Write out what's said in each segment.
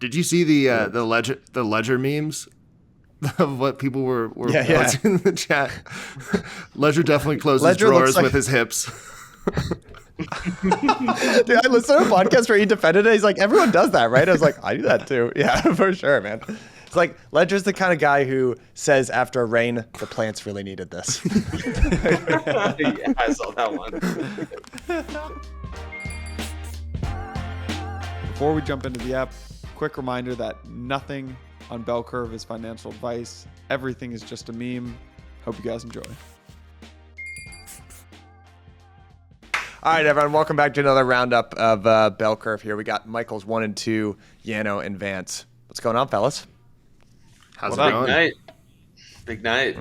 Did you see the ledger memes of what people were posting in the chat? Ledger definitely closes Ledger drawers with his hips. Dude, I listened to a podcast where he defended it. He's like, everyone does that, right? I was like, I do that too. Yeah, for sure, man. It's like Ledger's the kind of guy who says after a rain, the plants really needed this. Yeah, I saw that one. Before we jump into the app, quick reminder that nothing on Bell Curve is financial advice. Everything is just a meme. Hope you guys enjoy. All right, everyone, welcome back to another roundup of Bell Curve here. We got Michael's 1 and 2, Yano and Vance. What's going on, fellas? How's it going? Big night.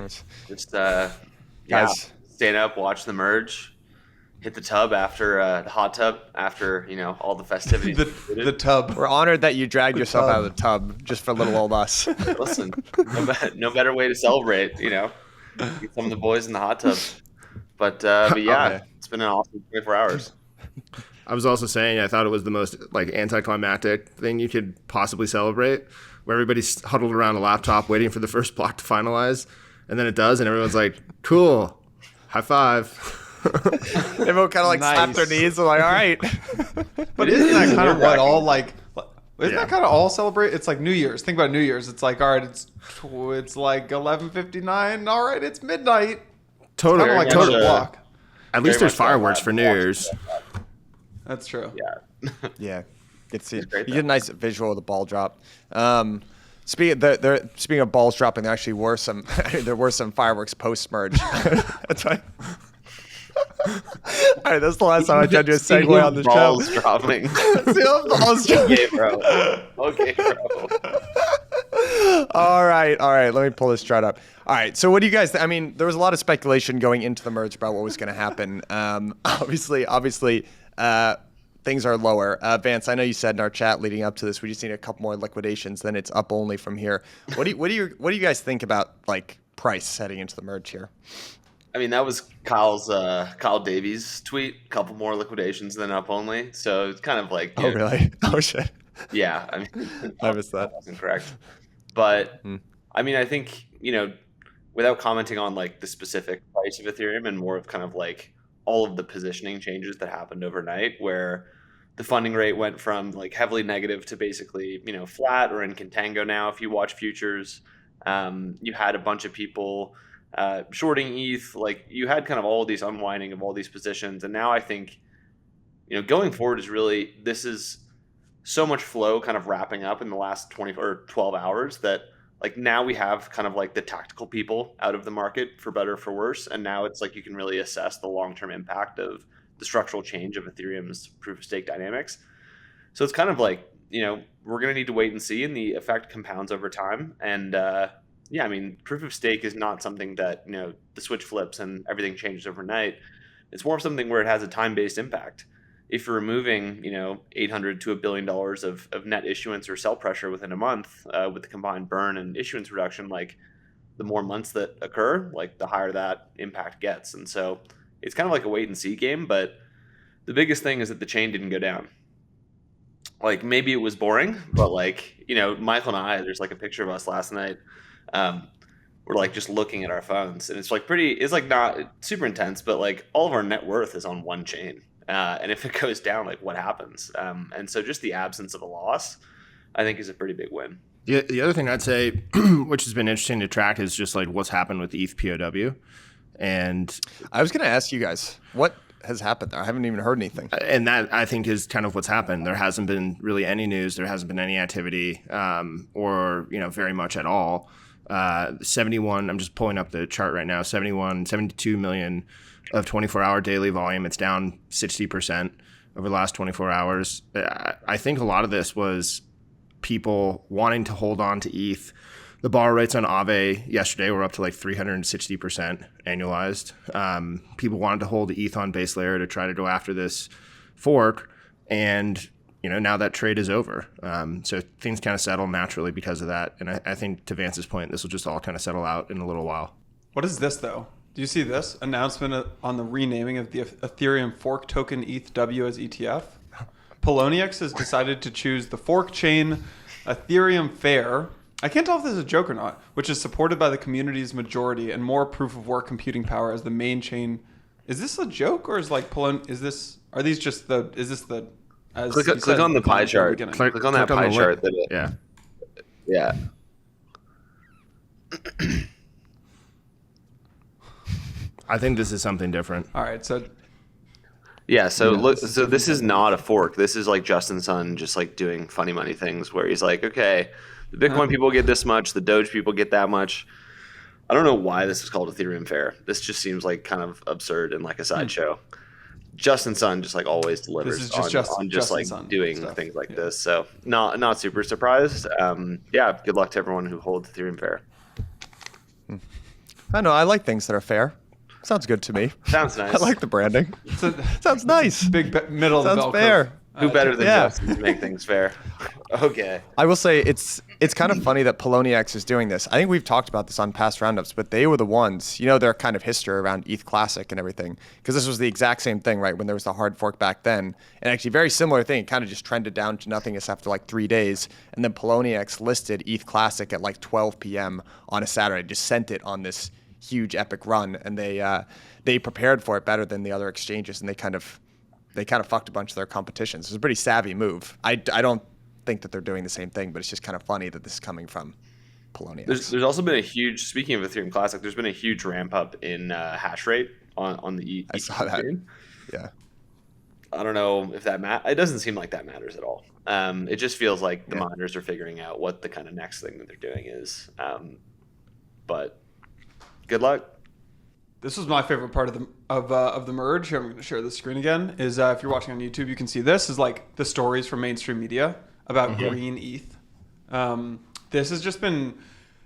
Just Guys, staying up, watch the merge, hit the tub after the hot tub after all the festivities. the tub. we're honored that you dragged yourself out of the tub just for little old us. Listen, no better way to celebrate. Get some of the boys in the hot tub. But yeah, it's been an awesome 24 hours. I was also saying I thought it was the most anticlimactic thing you could possibly celebrate, where everybody's huddled around a laptop waiting for the first block to finalize, and then it does, and everyone's like, "Cool, high five." Everyone kind of slapped their knees and all right. But isn't that kind of what all Isn't that kind of all celebrate? It's like New Year's. Think about New Year's. It's like, all right, it's like 11:59. All right, it's midnight. Totally, Kind of like a block. At least there's fireworks for New Year's. That's true. Yeah. Yeah, get to see it. great, You get a nice visual of the ball drop. Speaking of balls dropping, there actually were some fireworks post merge. That's right. All right, that's the last time I tried to do a segue on the show. Balls dropping. Okay, bro. Okay, bro. All right. Let me pull this chart up. All right. So what do you guys I mean, there was a lot of speculation going into the merge about what was going to happen. Obviously, things are lower. Vance, I know you said in our chat leading up to this, we just need a couple more liquidations, then it's up only from here. What do you guys think about price heading into the merge here? I mean, that was Kyle Davies' tweet. A couple more liquidations than up only. So it's kind of like. Oh, really? Oh, shit. Yeah. I mean, I missed that. Wasn't correct. But I mean, I think, without commenting on the specific price of Ethereum and more of kind of all of the positioning changes that happened overnight, where the funding rate went from heavily negative to basically, flat or in contango now. If you watch futures, you had a bunch of people shorting ETH, you had kind of all of these unwinding of all these positions. And now I think, going forward this is so much flow kind of wrapping up in the last 20 or 12 hours that now we have kind of the tactical people out of the market, for better or for worse. And now it's you can really assess the long-term impact of the structural change of Ethereum's proof of stake dynamics. So it's kind of we're going to need to wait and see, and the effect compounds over time. And yeah, I mean, proof of stake is not something that, the switch flips and everything changes overnight. It's more something where it has a time-based impact. If you're removing, $800 to $1 billion of net issuance or sell pressure within a month with the combined burn and issuance reduction, the more months that occur, the higher that impact gets. And so it's kind of a wait and see game. But the biggest thing is that the chain didn't go down. Maybe it was boring, but Michael and I, there's a picture of us last night. We're just looking at our phones, and it's it's not super intense, but all of our net worth is on one chain. And if it goes down, what happens? And so just the absence of a loss, I think, is a pretty big win. The other thing I'd say, which has been interesting to track, is just what's happened with ETH PoW. And I was going to ask you guys, what has happened there? I haven't even heard anything. And that, I think, is kind of what's happened. There hasn't been really any news. There hasn't been any activity or, very much at all. 71, I'm just pulling up the chart right now, 72 million of 24-hour daily volume. It's down 60% over the last 24 hours. I think a lot of this was people wanting to hold on to ETH. The borrow rates on Aave yesterday were up to 360% annualized. People wanted to hold the ETH on base layer to try to go after this fork. And now that trade is over. So things kind of settle naturally because of that. And I think, to Vance's point, this will just all kind of settle out in a little while. What is this, though? Do you see this announcement on the renaming of the Ethereum fork token ETHW as ETF? Poloniex has decided to choose the fork chain Ethereum fair. I can't tell if this is a joke or not, which is supported by the community's majority and more proof of work computing power as the main chain. Is this a joke or is like pulling? Is this? Are these just the? Is this the? As Click on the pie chart. Click on that pie chart. Yeah. Yeah. I think this is something different. All right, so Yeah, so look, so this is not a fork. This is like Justin Sun just like doing funny money things where he's like, okay, the Bitcoin people get this much, the Doge people get that much. I don't know why this is called Ethereum Fair. This just seems like kind of absurd and like a sideshow. Justin Sun just like always delivers on just like Sun doing stuff. Things like this. So not super surprised. Yeah, good luck to everyone who holds Ethereum Fair. I know, I like things that are fair. Sounds good to me. Sounds nice. I like the branding. Sounds nice. Middle Sounds of the bell fair. curve. Who better than Justin to make things fair? Okay. I will say it's kind of funny that Poloniex is doing this. I think we've talked about this on past roundups, but they were the ones, their kind of history around ETH Classic and everything, because this was the exact same thing, right? When there was the hard fork back then, and actually very similar thing. It kind of just trended down to nothingness after like 3 days, and then Poloniex listed ETH Classic at like 12 p.m. on a Saturday, just sent it on this huge epic run, and they prepared for it better than the other exchanges, and they kind of fucked a bunch of their competitions. It was a pretty savvy move. I don't think that they're doing the same thing, but it's just kind of funny that this is coming from Poloniex. There's also been a huge, speaking of Ethereum Classic, there's been a huge ramp up in hash rate on the ETH. I saw that. Yeah. I don't know if it doesn't seem like that matters at all. It just feels like the miners are figuring out what the kind of next thing that they're doing is. But good luck. This was my favorite part of the merge. Here, I'm going to share the screen again. Is if you're watching on YouTube, you can see this is like the stories from mainstream media about green ETH. This has just been,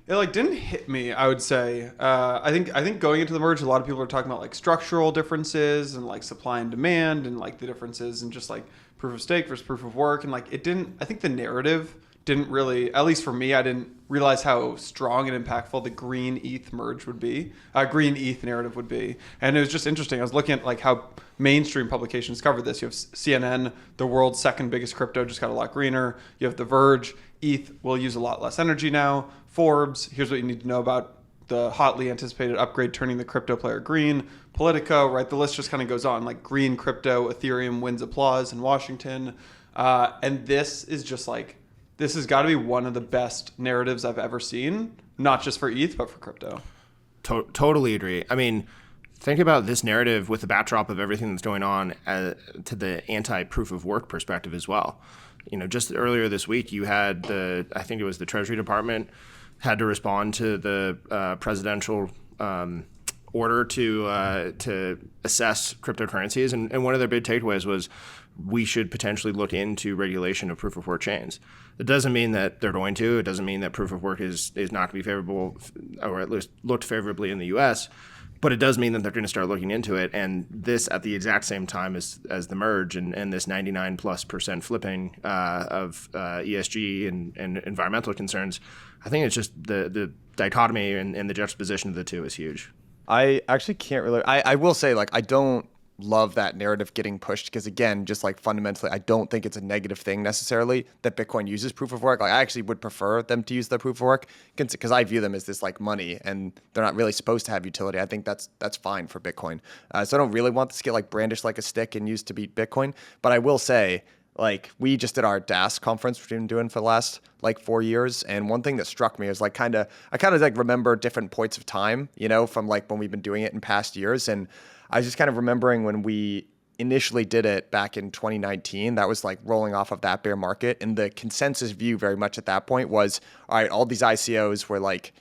it like didn't hit me. I would say. I think going into the merge, a lot of people are talking about like structural differences and like supply and demand and like the differences and just like proof of stake versus proof of work, and like it didn't. I think the narrative didn't really, at least for me, I didn't realize how strong and impactful the green ETH merge would be, green ETH narrative would be. And it was just interesting. I was looking at like how mainstream publications covered this. You have CNN, the world's second biggest crypto, just got a lot greener. You have The Verge, ETH will use a lot less energy now. Forbes, here's what you need to know about the hotly anticipated upgrade turning the crypto player green. Politico, right? The list just kind of goes on, like green crypto, Ethereum wins applause in Washington. And this is just like, this has got to be one of the best narratives I've ever seen, not just for ETH, but for crypto. Totally agree. I mean, think about this narrative with the backdrop of everything that's going on to the anti-proof of work perspective as well. Just earlier this week, you had I think it was the Treasury Department had to respond to the presidential order to assess cryptocurrencies. And one of their big takeaways was we should potentially look into regulation of proof of work chains. It doesn't mean that they're going to. It doesn't mean that proof of work is not going to be favorable, or at least looked favorably in the U.S., but it does mean that they're going to start looking into it. And this at the exact same time as the merge and this 99+% flipping of ESG and environmental concerns. I think it's just the dichotomy and the juxtaposition of the two is huge. I actually can't really. I will say, like, I don't love that narrative getting pushed because, again, just like fundamentally, I don't think it's a negative thing necessarily that Bitcoin uses proof of work. Like, I actually would prefer them to use the proof of work because I view them as this like money, and they're not really supposed to have utility. I think that's fine for Bitcoin. So I don't really want this to get like brandished like a stick and used to beat Bitcoin. But I will say, like, we just did our DAS conference, which we've been doing for the last like 4 years. And one thing that struck me is like I kind of like remember different points of time, from like when we've been doing it in past years. And I was just kind of remembering when we initially did it back in 2019, that was like rolling off of that bear market. And the consensus view very much at that point was, all right, all these ICOs were like,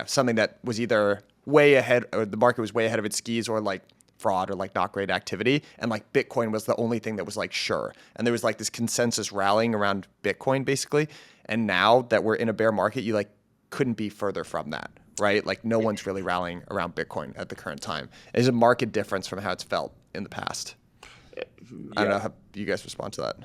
something that was either way ahead, or the market was way ahead of its skis, or like fraud or like not great activity. And like Bitcoin was the only thing that was like sure. And there was like this consensus rallying around Bitcoin basically. And now that we're in a bear market, you like couldn't be further from that, right? Like no one's really rallying around Bitcoin at the current time. There's a marked difference from how it's felt in the past. I don't know how you guys respond to that.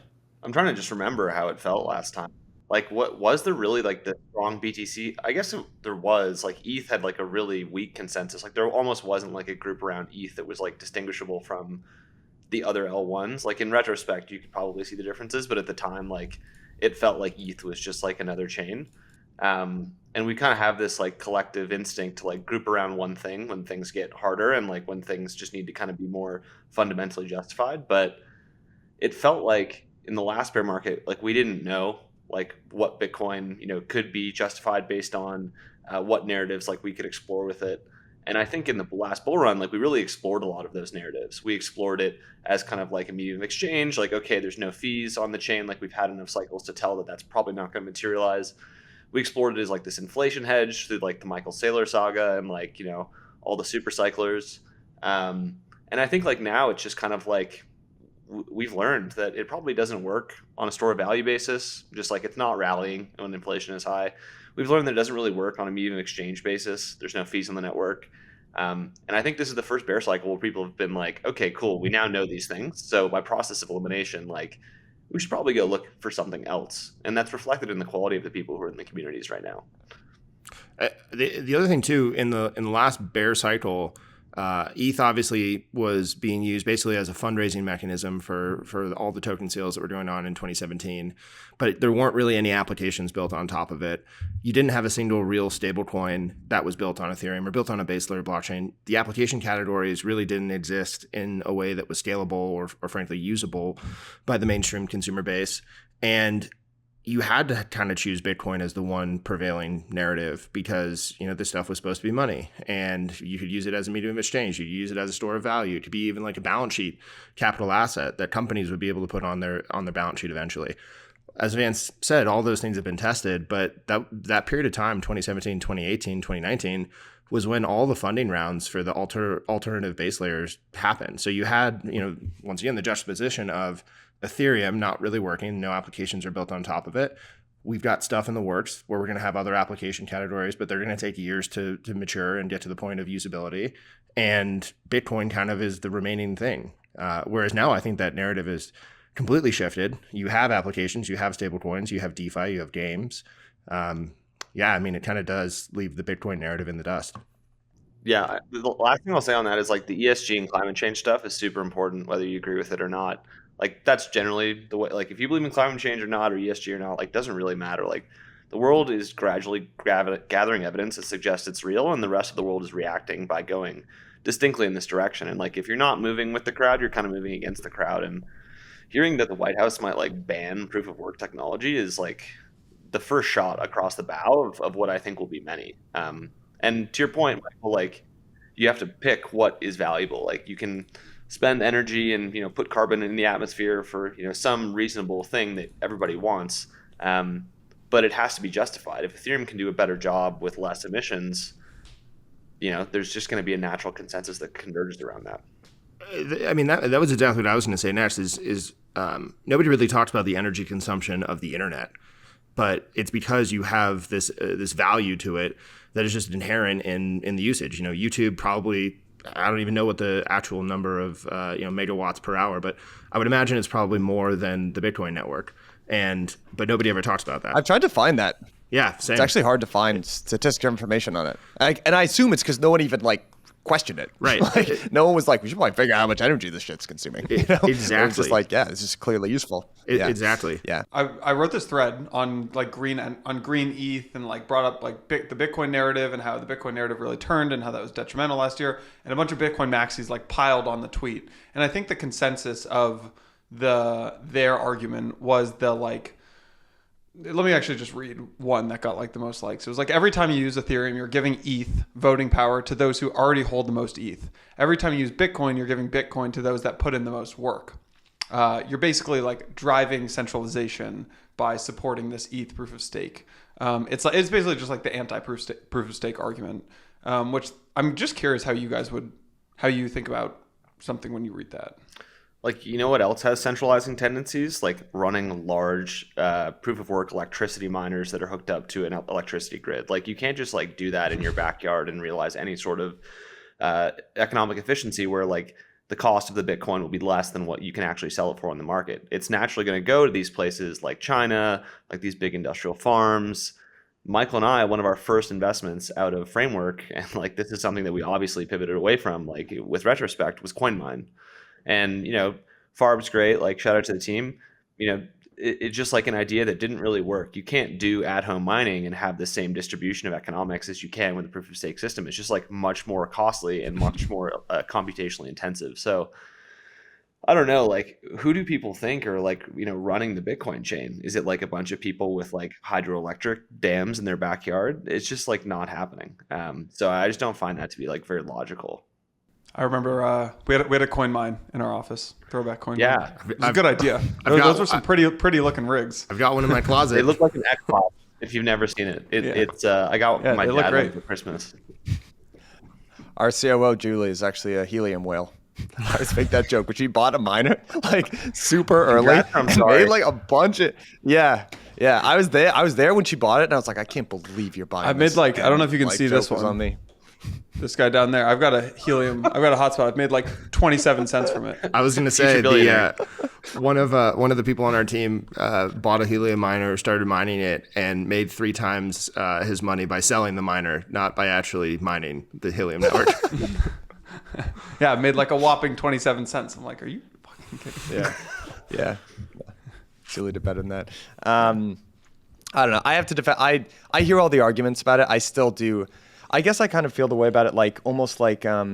I'm trying to just remember how it felt last time. Like, what was there really like the strong BTC? I guess there was. Like, ETH had like a really weak consensus. Like, there almost wasn't like a group around ETH that was like distinguishable from the other L1s. Like, in retrospect, you could probably see the differences, but at the time, like, it felt like ETH was just like another chain. And we kind of have this like collective instinct to like group around one thing when things get harder and like when things just need to kind of be more fundamentally justified. But it felt like in the last bear market, like we didn't know like what Bitcoin, could be justified based on what narratives like we could explore with it. And I think in the last bull run, like we really explored a lot of those narratives. We explored it as kind of like a medium of exchange, like, okay, there's no fees on the chain. Like we've had enough cycles to tell that that's probably not going to materialize. We explored it as like this inflation hedge through like the Michael Saylor saga and like, all the super cyclers. And I think like now it's just kind of like, we've learned that it probably doesn't work on a store of value basis. Just like it's not rallying when inflation is high. We've learned that it doesn't really work on a medium exchange basis. There's no fees on the network. And I think this is the first bear cycle where people have been like, okay, cool, we now know these things. So by process of elimination, like we should probably go look for something else. And that's reflected in the quality of the people who are in the communities right now. The other thing too, in the last bear cycle, ETH obviously was being used basically as a fundraising mechanism for all the token sales that were going on in 2017, but there weren't really any applications built on top of it. You didn't have a single real stablecoin that was built on Ethereum or built on a base layer blockchain. The application categories really didn't exist in a way that was scalable or frankly usable by the mainstream consumer base. And you had to kind of choose Bitcoin as the one prevailing narrative because, this stuff was supposed to be money and you could use it as a medium of exchange. You could use it as a store of value. It could be even like a balance sheet capital asset that companies would be able to put on their balance sheet eventually. As Vance said, all those things have been tested, but that period of time, 2017, 2018, 2019, was when all the funding rounds for the alternative base layers happened. So you had, once again, the juxtaposition of Ethereum not really working, no applications are built on top of it. We've got stuff in the works where we're going to have other application categories, but they're going to take years to mature and get to the point of usability. And Bitcoin kind of is the remaining thing. Whereas now I think that narrative is completely shifted. You have applications, you have stable coins, you have DeFi, you have games. It kind of does leave the Bitcoin narrative in the dust. Yeah, the last thing I'll say on that is like the ESG and climate change stuff is super important, whether you agree with it or not. Like that's generally the way, like if you believe in climate change or not, or ESG or not, like doesn't really matter. Like the world is gradually gathering evidence that suggests it's real, and the rest of the world is reacting by going distinctly in this direction. And like if you're not moving with the crowd, you're kind of moving against the crowd. And hearing that the White House might like ban proof of work technology is like the first shot across the bow of what I think will be many. And to your point, Michael, like you have to pick what is valuable. Like you can spend energy and put carbon in the atmosphere for some reasonable thing that everybody wants, but it has to be justified. If Ethereum can do a better job with less emissions, there's just going to be a natural consensus that converges around that. I mean, that was exactly what I was going to say next. Is nobody really talks about the energy consumption of the internet, but it's because you have this value to it that is just inherent in the usage. YouTube probably, I don't even know what the actual number of megawatts per hour, but I would imagine it's probably more than the Bitcoin network. But nobody ever talks about that. I've tried to find that. Yeah, same. It's actually hard to find statistical information on it, and I assume it's because no one even questioned it. Right. No one was like, we should probably figure out how much energy this shit's consuming. Exactly. It was just like, yeah, this is clearly useful. Exactly. Yeah. I wrote this thread on green ETH and brought up the Bitcoin narrative and how the Bitcoin narrative really turned and how that was detrimental last year, and a bunch of Bitcoin maxis piled on the tweet. And I think the consensus of their argument was let me actually just read one that got the most likes. It was every time you use Ethereum, you're giving ETH voting power to those who already hold the most ETH. Every time you use Bitcoin, you're giving Bitcoin to those that put in the most work. You're basically driving centralization by supporting this ETH proof of stake. It's basically just the anti-proof of stake argument, which I'm just curious how you think about something when you read that. What else has centralizing tendencies? Running large proof of work electricity miners that are hooked up to an electricity grid. You can't just do that in your backyard and realize any sort of economic efficiency where the cost of the Bitcoin will be less than what you can actually sell it for on the market. It's naturally going to go to these places like China, these big industrial farms. Michael and I, one of our first investments out of Framework, and this is something that we obviously pivoted away from, with retrospect, was CoinMine. And, Farb's great, shout out to the team. it's just like an idea that didn't really work. You can't do at-home mining and have the same distribution of economics as you can with a proof-of-stake system. It's just like much more costly and much more computationally intensive. So I don't know, like, who do people think are like, running the Bitcoin chain? Is it like a bunch of people with like hydroelectric dams in their backyard? It's just like not happening. So I just don't find that to be like very logical. I remember we had a coin mine in our office, throwback coin Yeah. mine. It was a good idea. Those were some pretty looking rigs. I've got one in my closet. They look like an Xbox if you've never seen it. It's I got my dad one for Christmas. Our COO Julie is actually a helium whale. I always make that joke, but she bought a miner like super early and made like a bunch of I was there when she bought it, and I was like, I can't believe you're buying. I made like, I don't know if you can see this one one. on me. This guy down there. I've got a hotspot. I've made like 27 cents from it. I was going to say one of the people on our team bought a helium miner, started mining it, and made 3 times his money by selling the miner, not by actually mining the helium network. Yeah, I made like a whopping 27 cents. I'm like, are you fucking kidding me? Yeah. Julie did better than that. I don't know. I have to defend. I hear all the arguments about it. I still do. I guess I kind of feel the way about it, like almost like I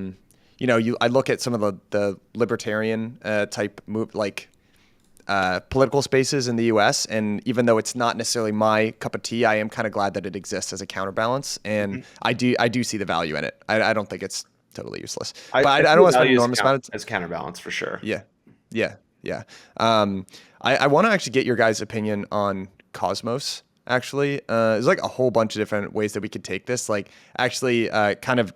look at some of the libertarian type move, like political spaces in the U.S. And even though it's not necessarily my cup of tea, I am kind of glad that it exists as a counterbalance, and I do see the value in it. I don't think it's totally useless, but I don't want to spend an enormous amount of time as counterbalance for sure. Yeah. I want to actually get your guys' opinion on Cosmos. Actually, there's like a whole bunch of different ways that we could take this. Like, actually, kind of,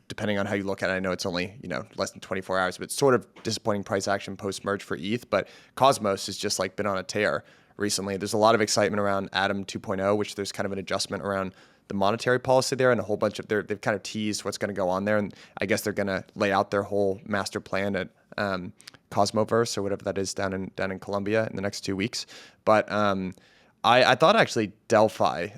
depending on how you look at it, I know it's only, less than 24 hours, but it's sort of disappointing price action post-merge for ETH. But Cosmos has just like been on a tear recently. There's a lot of excitement around Atom 2.0, which there's kind of an adjustment around the monetary policy there, and a whole bunch of they've kind of teased what's going to go on there. And I guess they're going to lay out their whole master plan at Cosmoverse or whatever that is down in Colombia in the next 2 weeks. But I thought actually Delphi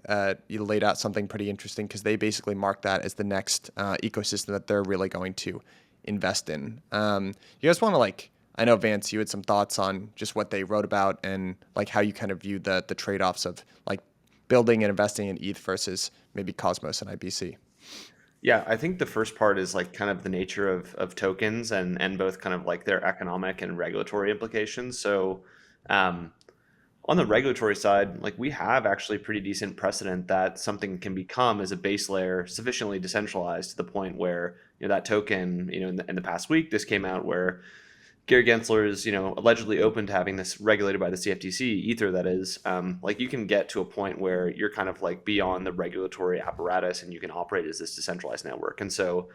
you laid out something pretty interesting, because they basically mark that as the next ecosystem that they're really going to invest in. You guys want to I know Vance, you had some thoughts on just what they wrote about and like how you kind of view the trade-offs of like building and investing in ETH versus maybe Cosmos and IBC. Yeah, I think the first part is like kind of the nature of tokens and both kind of like their economic and regulatory implications. So on the regulatory side, like we have actually pretty decent precedent that something can become as a base layer sufficiently decentralized to the point where that token, in the past week, this came out where Gary Gensler is allegedly open to having this regulated by the CFTC, Ether that is. Like you can get to a point where you're kind of like beyond the regulatory apparatus and you can operate as this decentralized network. And so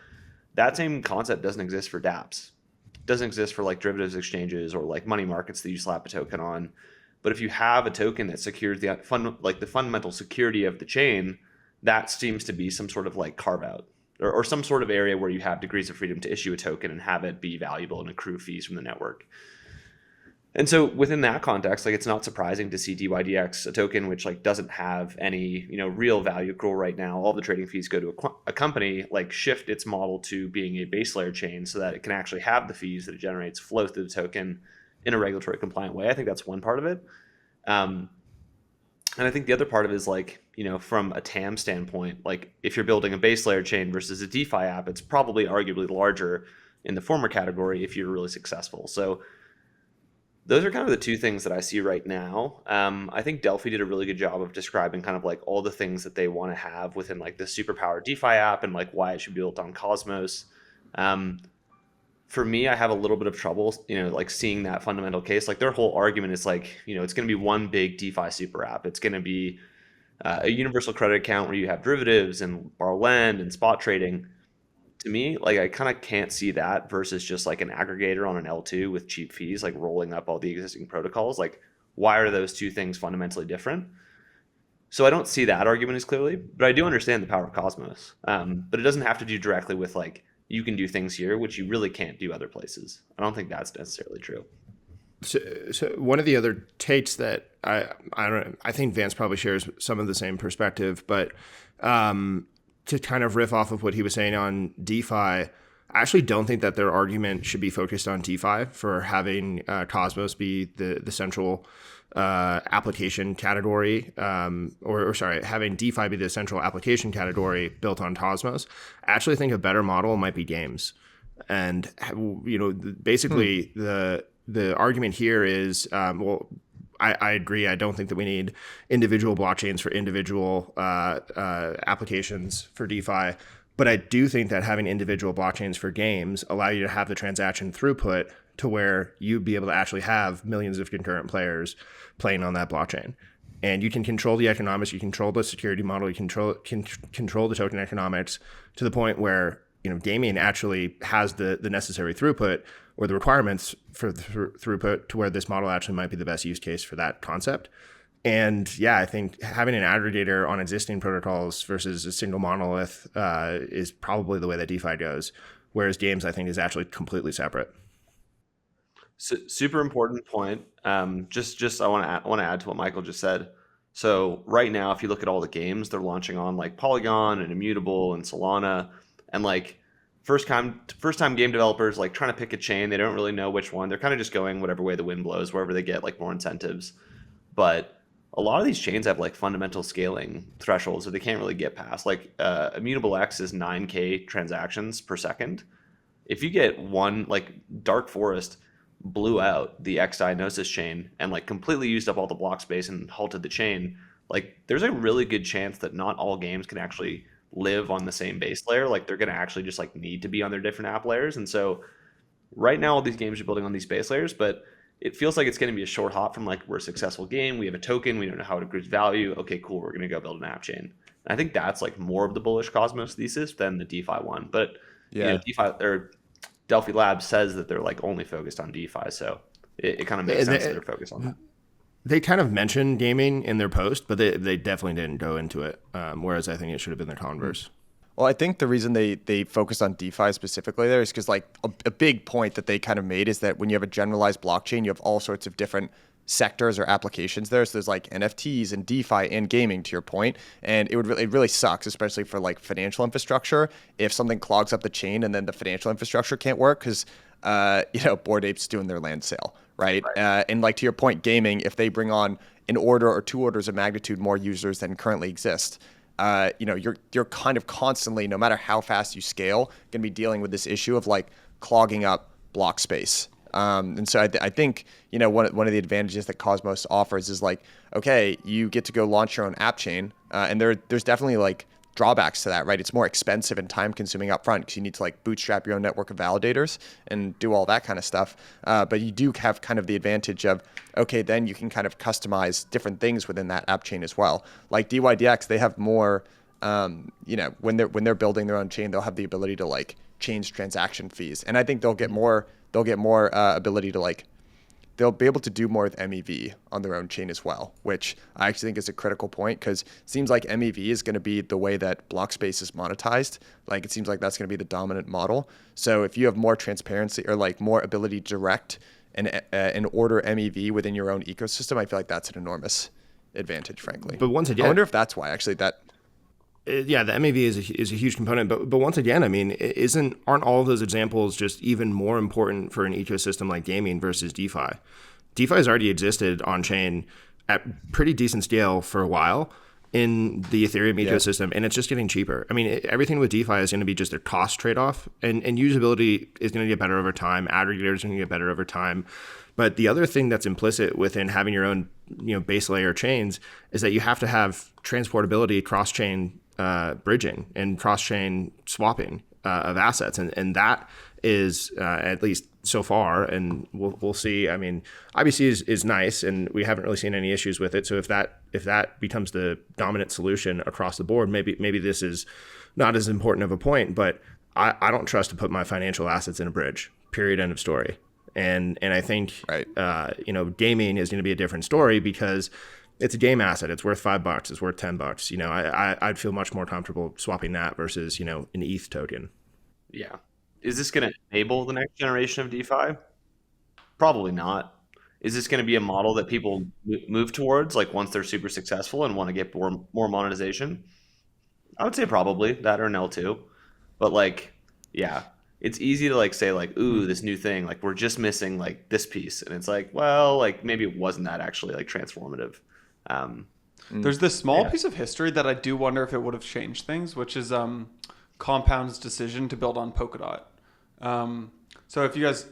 that same concept doesn't exist for dApps. It doesn't exist for like derivatives exchanges or like money markets that you slap a token on. But if you have a token that secures the fundamental security of the chain, that seems to be some sort of like carve out or some sort of area where you have degrees of freedom to issue a token and have it be valuable and accrue fees from the network. And so within that context, like it's not surprising to see DYDX, a token which like doesn't have any real value accrual right now. All the trading fees go to a company, like shift its model to being a base layer chain so that it can actually have the fees that it generates flow through the token in a regulatory compliant way. I think that's one part of it. And I think the other part of it is like, from a TAM standpoint, like if you're building a base layer chain versus a DeFi app, it's probably arguably larger in the former category if you're really successful. So those are kind of the two things that I see right now. I think Delphi did a really good job of describing kind of like all the things that they want to have within like the superpowered DeFi app and like why it should be built on Cosmos. For me, I have a little bit of trouble, like seeing that fundamental case. Like their whole argument is like, it's going to be one big DeFi super app. It's going to be a universal credit account where you have derivatives and borrow lend and spot trading. To me, like I kind of can't see that versus just like an aggregator on an L2 with cheap fees, like rolling up all the existing protocols. Like why are those two things fundamentally different? So I don't see that argument as clearly, but I do understand the power of Cosmos. But it doesn't have to do directly with like, you can do things here, which you really can't do other places. I don't think that's necessarily true. So one of the other takes that I think Vance probably shares some of the same perspective, but to kind of riff off of what he was saying on DeFi, I actually don't think that their argument should be focused on DeFi for having Cosmos be the central application category, or sorry, having DeFi be the central application category built on Cosmos, I actually think a better model might be games. And basically the argument here is, I agree. I don't think that we need individual blockchains for individual applications for DeFi. But I do think that having individual blockchains for games allow you to have the transaction throughput to where you'd be able to actually have millions of concurrent players playing on that blockchain. And you can control the economics, you control the security model, you control the token economics to the point where gaming actually has the necessary throughput or the requirements for throughput to where this model actually might be the best use case for that concept. And yeah, I think having an aggregator on existing protocols versus a single monolith is probably the way that DeFi goes, whereas games, I think, is actually completely separate. Super important point. Just I want to add to what Michael just said. So right now, if you look at all the games, they're launching on like Polygon and Immutable and Solana, and like first time game developers like trying to pick a chain, they don't really know which one. They're kind of just going whatever way the wind blows, wherever they get like more incentives. But a lot of these chains have like fundamental scaling thresholds that they can't really get past. Like Immutable X is 9K transactions per second. If you get one, like Dark Forest blew out the XI Gnosis chain and like completely used up all the block space and halted the chain, like there's a really good chance that not all games can actually live on the same base layer. Like they're going to actually just like need to be on their different app layers. And so right now all these games are building on these base layers, but it feels like it's going to be a short hop from like, we're a successful game, we have a token, we don't know how it accrues value. Okay, cool, we're going to go build an app chain. And I think that's like more of the bullish Cosmos thesis than the DeFi one. But yeah, DeFi or Delphi Labs says that they're like only focused on DeFi, so it kind of makes sense that they're focused on that. They kind of mentioned gaming in their post, but they definitely didn't go into it. Whereas I think it should have been the converse. Well, I think the reason they focused on DeFi specifically there is because like a big point that they kind of made is that when you have a generalized blockchain, you have all sorts of different sectors or applications there. So there's like NFTs and DeFi and gaming, to your point. And it really sucks, especially for like financial infrastructure, if something clogs up the chain and then the financial infrastructure can't work because Bored Apes doing their land sale, right? And like to your point, gaming, if they bring on an order or two orders of magnitude more users than currently exist, you're kind of constantly, no matter how fast you scale, going to be dealing with this issue of like clogging up block space. And so I think, one of the advantages that Cosmos offers is like, okay, you get to go launch your own app chain. And there's definitely like drawbacks to that, right? It's more expensive and time consuming upfront because you need to like bootstrap your own network of validators and do all that kind of stuff. But you do have kind of the advantage of, okay, then you can kind of customize different things within that app chain as well. Like DYDX, they have more, when they're building their own chain, they'll have the ability to like change transaction fees. And I think they'll get more ability to like, they'll be able to do more with MEV on their own chain as well, which I actually think is a critical point because it seems like MEV is going to be the way that block space is monetized. Like it seems like that's going to be the dominant model. So if you have more transparency or like more ability to direct and order MEV within your own ecosystem, I feel like that's an enormous advantage, frankly. But once again, I wonder if that's why actually that. Yeah, the MEV is a huge component, but once again, I mean, aren't all of those examples just even more important for an ecosystem like gaming versus DeFi? DeFi has already existed on chain at pretty decent scale for a while in the Ethereum ecosystem, and it's just getting cheaper. I mean, everything with DeFi is going to be just a cost trade-off, and usability is going to get better over time. Aggregators are going to get better over time. But the other thing that's implicit within having your own, base layer chains is that you have to have transportability, cross-chain bridging and cross-chain swapping of assets, and that is at least so far, and we'll see. I mean, IBC is nice, and we haven't really seen any issues with it. So if that becomes the dominant solution across the board, maybe this is not as important of a point. But I don't trust to put my financial assets in a bridge. Period. End of story. And I think gaming is going to be a different story because it's a game asset. It's worth $5. It's worth $10. I'd feel much more comfortable swapping that versus, an ETH token. Yeah. Is this going to enable the next generation of DeFi? Probably not. Is this going to be a model that people move towards, like once they're super successful and want to get more monetization? I would say probably that or an L2. But like, yeah, it's easy to like say like, ooh, this new thing, like we're just missing like this piece, and it's like, well, like maybe it wasn't that actually like transformative. There's this small piece of history that I do wonder if it would have changed things, which is Compound's decision to build on Polkadot. So if you guys,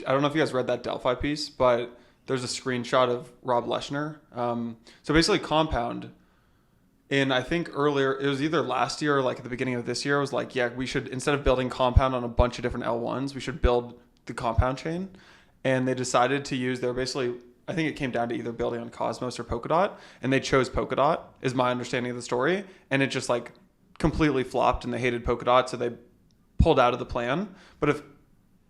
I don't know if you guys read that Delphi piece, but there's a screenshot of Rob Leschner. So basically Compound, and I think earlier, it was either last year or like at the beginning of this year, it was like, yeah, we should, instead of building Compound on a bunch of different L1s, we should build the Compound chain. And they decided to use, they're basically, I think it came down to either building on Cosmos or Polkadot, and they chose Polkadot, is my understanding of the story. And it just like completely flopped, and they hated Polkadot, so they pulled out of the plan. But if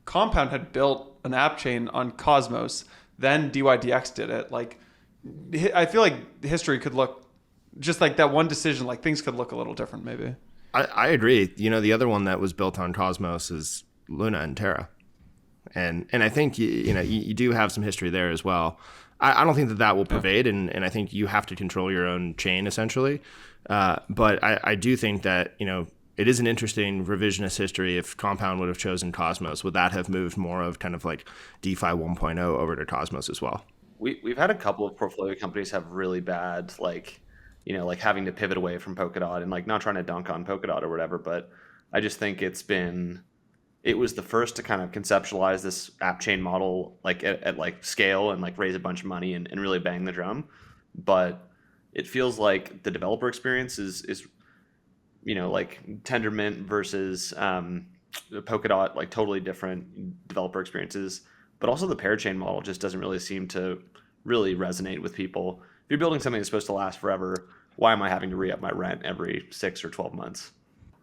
Compound had built an app chain on Cosmos, then DYDX did it, like, I feel like history could look, just like that one decision, like things could look a little different maybe. I agree. You know, the other one that was built on Cosmos is Luna and Terra. And I think, you do have some history there as well. I don't think that will pervade, and I think you have to control your own chain essentially. But I do think that, it is an interesting revisionist history. If Compound would have chosen Cosmos, would that have moved more of kind of like DeFi 1.0 over to Cosmos as well? We've had a couple of portfolio companies have really bad, like, like having to pivot away from Polkadot, and like not trying to dunk on Polkadot or whatever, but I just think it was the first to kind of conceptualize this app chain model like at like scale and like raise a bunch of money and really bang the drum. But it feels like the developer experience is like Tendermint versus Polkadot, like totally different developer experiences. But also the parachain model just doesn't really seem to really resonate with people. If you're building something that's supposed to last forever, why am I having to re-up my rent every 6 or 12 months?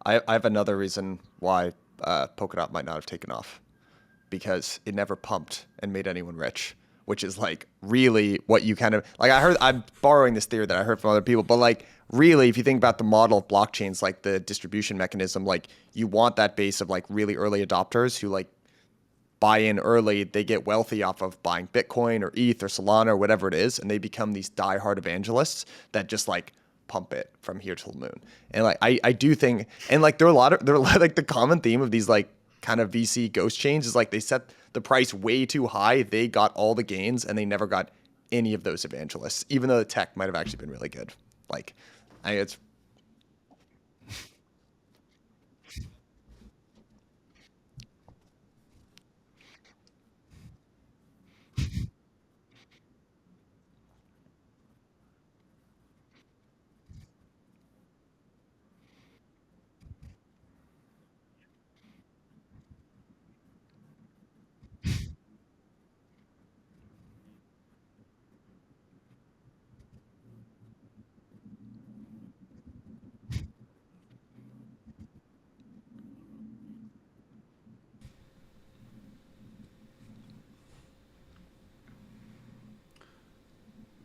I have another reason why Polkadot might not have taken off, because it never pumped and made anyone rich, which is like really what you kind of like. I'm borrowing this theory that I heard from other people, but like really, if you think about the model of blockchains, like the distribution mechanism, like you want that base of like really early adopters who like buy in early, they get wealthy off of buying Bitcoin or ETH or Solana or whatever it is, and they become these diehard evangelists that just like pump it from here till the moon. And like I do think, and like there are like the common theme of these like kind of VC ghost chains is like they set the price way too high, they got all the gains, and they never got any of those evangelists, even though the tech might have actually been really good. Like it's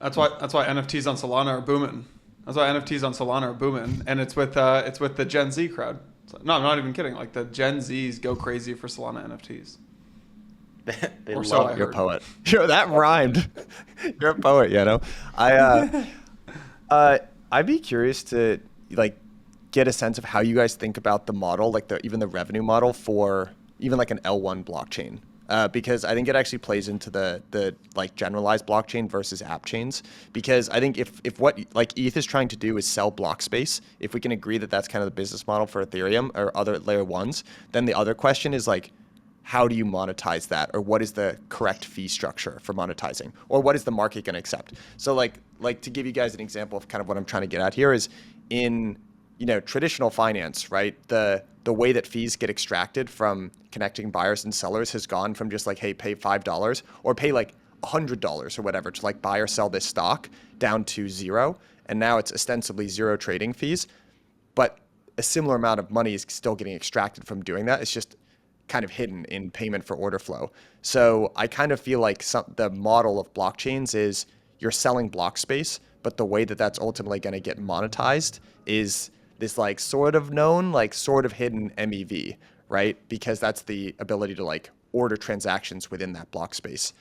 That's why NFTs on Solana are booming. That's why NFTs on Solana are booming, and it's with the Gen Z crowd. No, I'm not even kidding. Like the Gen Zs go crazy for Solana NFTs. They Or love so I you're a heard. poet. That rhymed. You're a poet, I'd be curious to like get a sense of how you guys think about the model, like even the revenue model for even like an L1 blockchain. Because I think it actually plays into the like generalized blockchain versus app chains. Because I think if what like ETH is trying to do is sell block space, if we can agree that that's kind of the business model for Ethereum or other layer ones, then the other question is like, how do you monetize that, or what is the correct fee structure for monetizing, or what is the market going to accept? So like to give you guys an example of kind of what I'm trying to get at here is in traditional finance, right? The way that fees get extracted from connecting buyers and sellers has gone from just like, hey, pay $5 or pay like $100 or whatever to like buy or sell this stock down to zero, and now it's ostensibly zero trading fees, but a similar amount of money is still getting extracted from doing that. It's just kind of hidden in payment for order flow. So I kind of feel like the model of blockchains is you're selling block space, but the way that that's ultimately going to get monetized is this like sort of known, like sort of hidden MEV, right? Because that's the ability to like order transactions within that block space.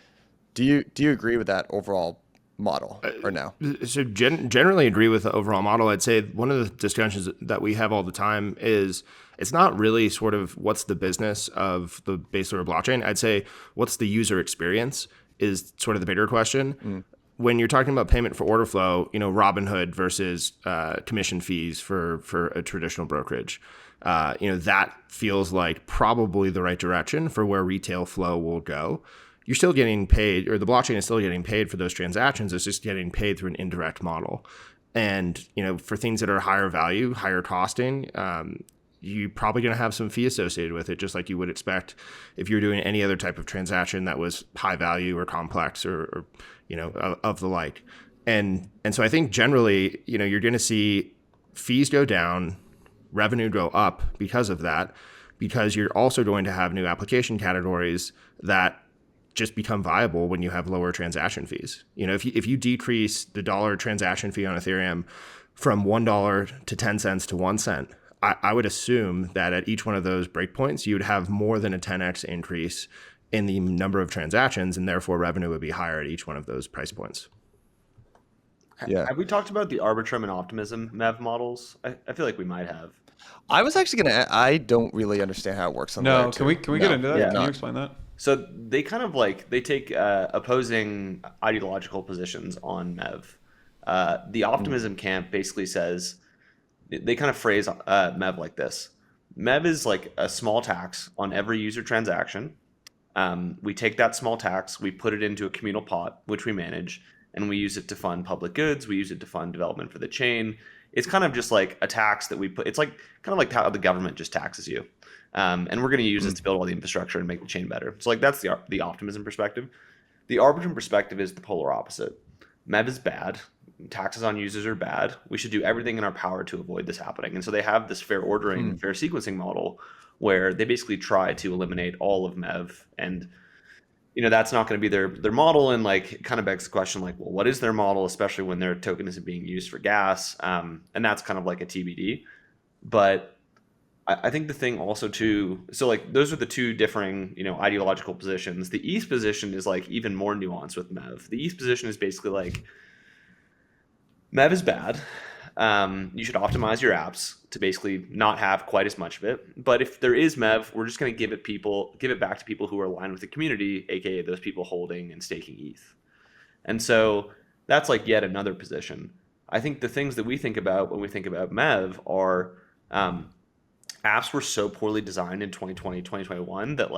Do you agree with that overall model or no? So generally agree with the overall model. I'd say one of the discussions that we have all the time is it's not really sort of what's the business of the base layer blockchain. I'd say what's the user experience is sort of the bigger question. When you're talking about payment for order flow, Robinhood versus commission fees for a traditional brokerage, that feels like probably the right direction for where retail flow will go. You're still getting paid, or the blockchain is still getting paid for those transactions. It's just getting paid through an indirect model. And, for things that are higher value, higher costing, you're probably going to have some fee associated with it, just like you would expect if you're doing any other type of transaction that was high value or complex or of the like. And so I think generally, you're going to see fees go down, revenue go up because of that, because you're also going to have new application categories that just become viable when you have lower transaction fees. If you decrease the dollar transaction fee on Ethereum from $1 to 10 cents to 1 cent, I would assume that at each one of those breakpoints, you would have more than a 10x increase in the number of transactions, and therefore revenue would be higher at each one of those price points. Yeah. Have we talked about the Arbitrum and Optimism MEV models? I feel like we might have. I was actually gonna. I don't really understand how it works on the layer No, two. can we get into that? Yeah. Can you explain that? So they kind of they take opposing ideological positions on MEV. The Optimism camp basically says, they kind of phrase MEV like this. MEV is like a small tax on every user transaction. We take that small tax, we put it into a communal pot, which we manage, and we use it to fund public goods. We use it to fund development for the chain. It's kind of just like a tax that we put. It's kind of like how the government just taxes you. And we're going to use it to build all the infrastructure and make the chain better. So that's the Optimism perspective. The Arbitrum perspective is the polar opposite. MEV is bad. Taxes on users are bad. We should do everything in our power to avoid this happening. And so they have this fair ordering, fair sequencing model where they basically try to eliminate all of MEV. And that's not going to be their model, and it kind of begs the question, well, what is their model, especially when their token isn't being used for gas? And that's kind of like a TBD. But I think the thing also too, so those are the two differing, ideological positions. The ETH position is even more nuanced with MEV. The ETH position is basically MEV is bad. You should optimize your apps to basically not have quite as much of it. But if there is MEV, we're just going to give it back to people who are aligned with the community, aka those people holding and staking ETH. And so that's yet another position. I think the things that we think about when we think about MEV are apps were so poorly designed in 2020, 2021 that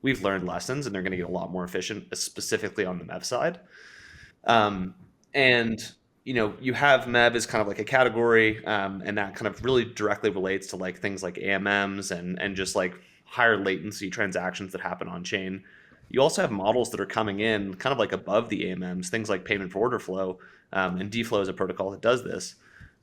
we've learned lessons, and they're going to get a lot more efficient, specifically on the MEV side. And you have MEV as kind of a category, and that kind of really directly relates to things like AMMs and just higher latency transactions that happen on chain. You also have models that are coming in kind of above the AMMs, things like payment for order flow, and DFlow is a protocol that does this,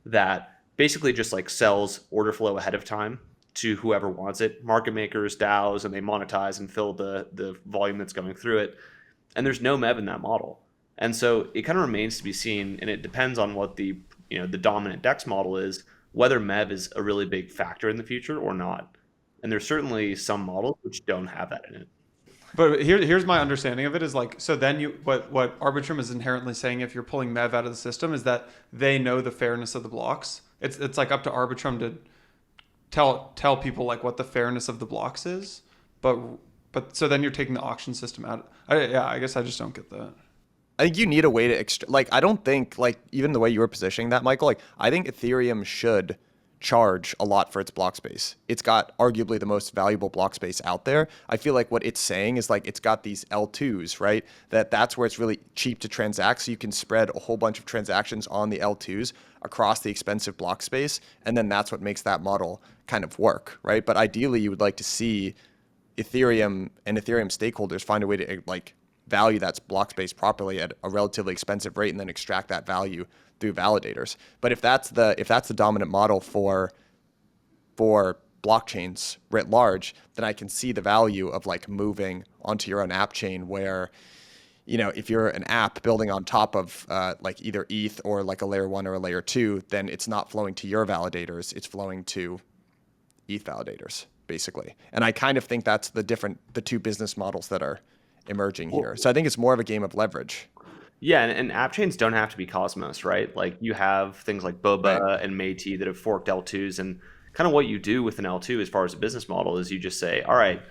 that basically just sells order flow ahead of time to whoever wants it, market makers, DAOs, and they monetize and fill the volume that's going through it. And there's no MEV in that model. And so it kind of remains to be seen, and it depends on what the dominant DEX model is, whether MEV is a really big factor in the future or not. And there's certainly some models which don't have that in it. But here's my understanding of it is so then what Arbitrum is inherently saying, if you're pulling MEV out of the system, is that they know the fairness of the blocks. It's up to Arbitrum to tell people what the fairness of the blocks is. But so then you're taking the auction system out. I guess I just don't get that. I think you need a way to I don't think even the way you were positioning that, Michael, I think Ethereum should charge a lot for its block space. It's got arguably the most valuable block space out there. I feel like what it's saying is it's got these L2s, right? That's where it's really cheap to transact. So you can spread a whole bunch of transactions on the L2s across the expensive block space. And then that's what makes that model kind of work, right? But ideally you would like to see Ethereum and Ethereum stakeholders find a way to value that block space properly at a relatively expensive rate and then extract that value through validators. But if that's the dominant model for blockchains writ large, then I can see the value of moving onto your own app chain where, if you're an app building on top of either ETH or a layer 1 or a layer 2, then it's not flowing to your validators, it's flowing to ETH validators, basically. And I kind of think that's the two business models that are emerging here. So I think it's more of a game of leverage. Yeah, and app chains don't have to be Cosmos, right? Like you have things like Right. Boba and Métis that have forked L2s, and kind of what you do with an L2 as far as a business model is you just say, all right,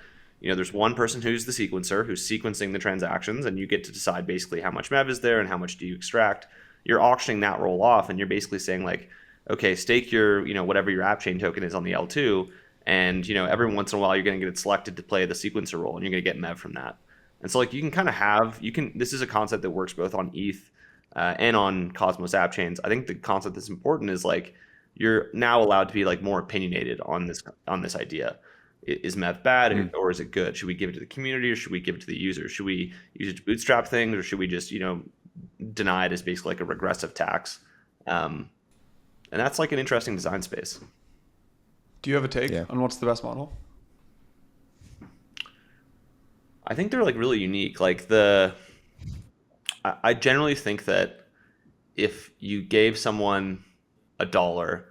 there's one person who's the sequencer who's sequencing the transactions, and you get to decide basically how much MEV is there and how much do you extract. You're auctioning that role off, and you're basically saying like, okay, stake your whatever your app chain token is on the L2, and every once in a while you're going to get it selected to play the sequencer role, and you're going to get MEV from that. And so like you can kind of this is a concept that works both on ETH and on Cosmos app chains. I think the concept that's important is like you're now allowed to be like more opinionated on this idea. Is MEV bad or is it good? Should we give it to the community or should we give it to the user? Should we use it to bootstrap things or should we just deny it as basically like a regressive tax? And that's like an interesting design space. Do you have a take on what's the best model? I think they're like really unique. Like I generally think that if you gave someone $1,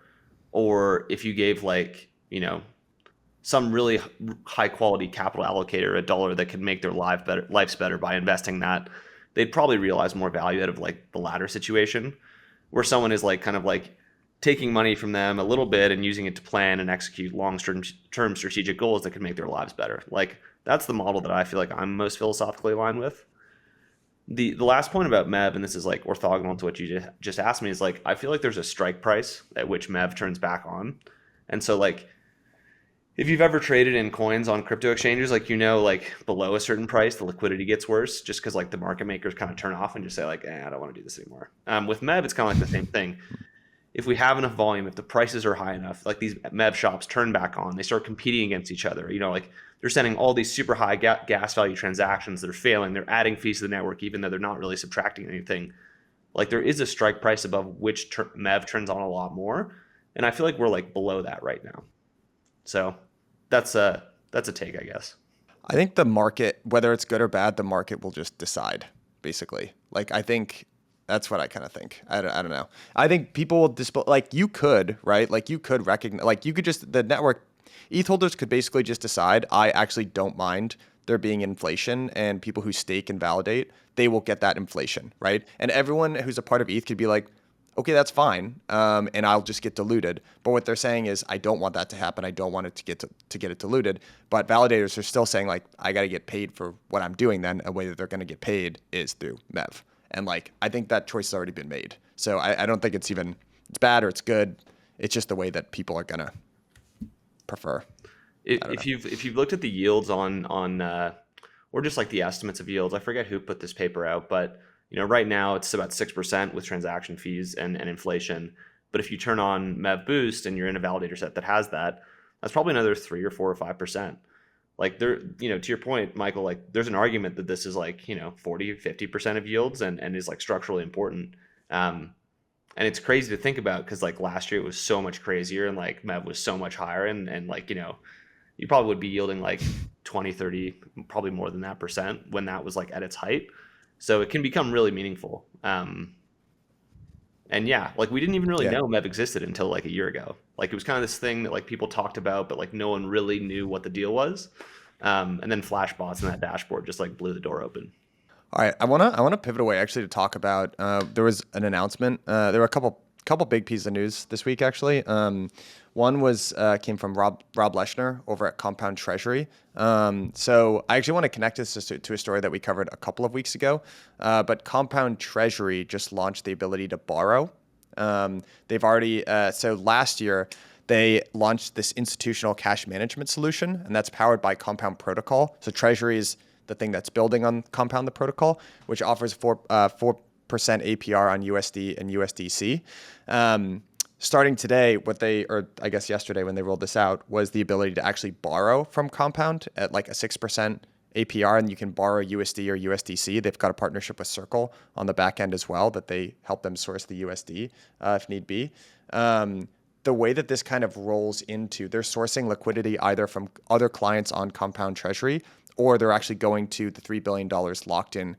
or if you gave like some really high quality capital allocator $1 that could make their lives better by investing that, they'd probably realize more value out of like the latter situation, where someone is like kind of like taking money from them a little bit and using it to plan and execute long-term strategic goals that could make their lives better. Like that's the model that I feel like I'm most philosophically aligned with. The last point about MEV, and this is like orthogonal to what you just asked me, is like I feel like there's a strike price at which MEV turns back on. And so like if you've ever traded in coins on crypto exchanges, like like below a certain price, the liquidity gets worse just because like the market makers kind of turn off and just say like, I don't want to do this anymore. With MEV, it's kind of like the same thing. If we have enough volume, if the prices are high enough, like these MEV shops turn back on, they start competing against each other. Like they're sending all these super high gas value transactions that are failing. They're adding fees to the network, even though they're not really subtracting anything. Like there is a strike price above which MEV turns on a lot more. And I feel like we're like below that right now. So that's a take, I guess. I think the market, whether it's good or bad, the market will just decide, basically. Like, I think that's what I kind of think. I don't know. I think people will like you could, right? Like you could recognize, like you could just, the network, ETH holders could basically just decide, I actually don't mind there being inflation, and people who stake and validate, they will get that inflation, right? And everyone who's a part of ETH could be like, okay, that's fine, and I'll just get diluted. But what they're saying is, I don't want that to happen. I don't want it to get it diluted. But validators are still saying like, I got to get paid for what I'm doing. Then a way that they're going to get paid is through MEV. And like, I think that choice has already been made. So I don't think it's bad or it's good. It's just the way that people are gonna prefer. If you've looked at the yields on or just like the estimates of yields, I forget who put this paper out, but right now it's about 6% with transaction fees and inflation. But if you turn on MEV Boost and you're in a validator set that has that, that's probably another 3 or 4 or 5%. Like there, to your point, Michael, like there's an argument that this is like, 40, 50% of yields and is like structurally important. And it's crazy to think about because like last year it was so much crazier and like MEV was so much higher and like, you probably would be yielding like 20, 30, probably more than that percent when that was like at its height. So it can become really meaningful. And yeah, like we didn't even really know MEV existed until like a year ago. Like it was kind of this thing that like people talked about, but like no one really knew what the deal was. And then Flashbots and that dashboard just like blew the door open. All right, I wanna pivot away actually to talk about. There was an announcement. There were a couple big pieces of news this week actually. One was came from Rob Leschner over at Compound Treasury. So I actually want to connect this to a story that we covered a couple of weeks ago. But Compound Treasury just launched the ability to borrow. They've already so last year they launched this institutional cash management solution, and that's powered by Compound Protocol. So Treasury is the thing that's building on Compound the protocol, which offers 4% APR on USD and USDC. Starting today, I guess yesterday when they rolled this out, was the ability to actually borrow from Compound at like a 6% APR, and you can borrow USD or USDC. They've got a partnership with Circle on the back end as well that they help them source the USD if need be. The way that this kind of rolls into, they're sourcing liquidity either from other clients on Compound Treasury, or they're actually going to the $3 billion locked in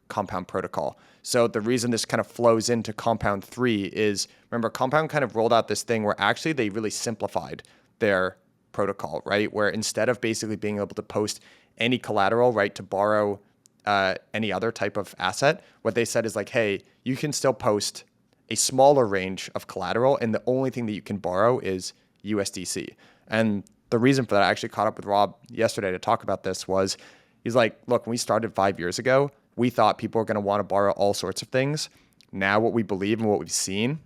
Compound protocol. So the reason this kind of flows into Compound 3 is, remember, Compound kind of rolled out this thing where actually they really simplified their protocol, right? Where instead of basically being able to post any collateral, right, to borrow any other type of asset. What they said is like, hey, you can still post a smaller range of collateral, and the only thing that you can borrow is USDC. And the reason for that, I actually caught up with Rob yesterday to talk about this, was he's like, look, when we started 5 years ago, we thought people were going to want to borrow all sorts of things. Now what we believe and what we've seen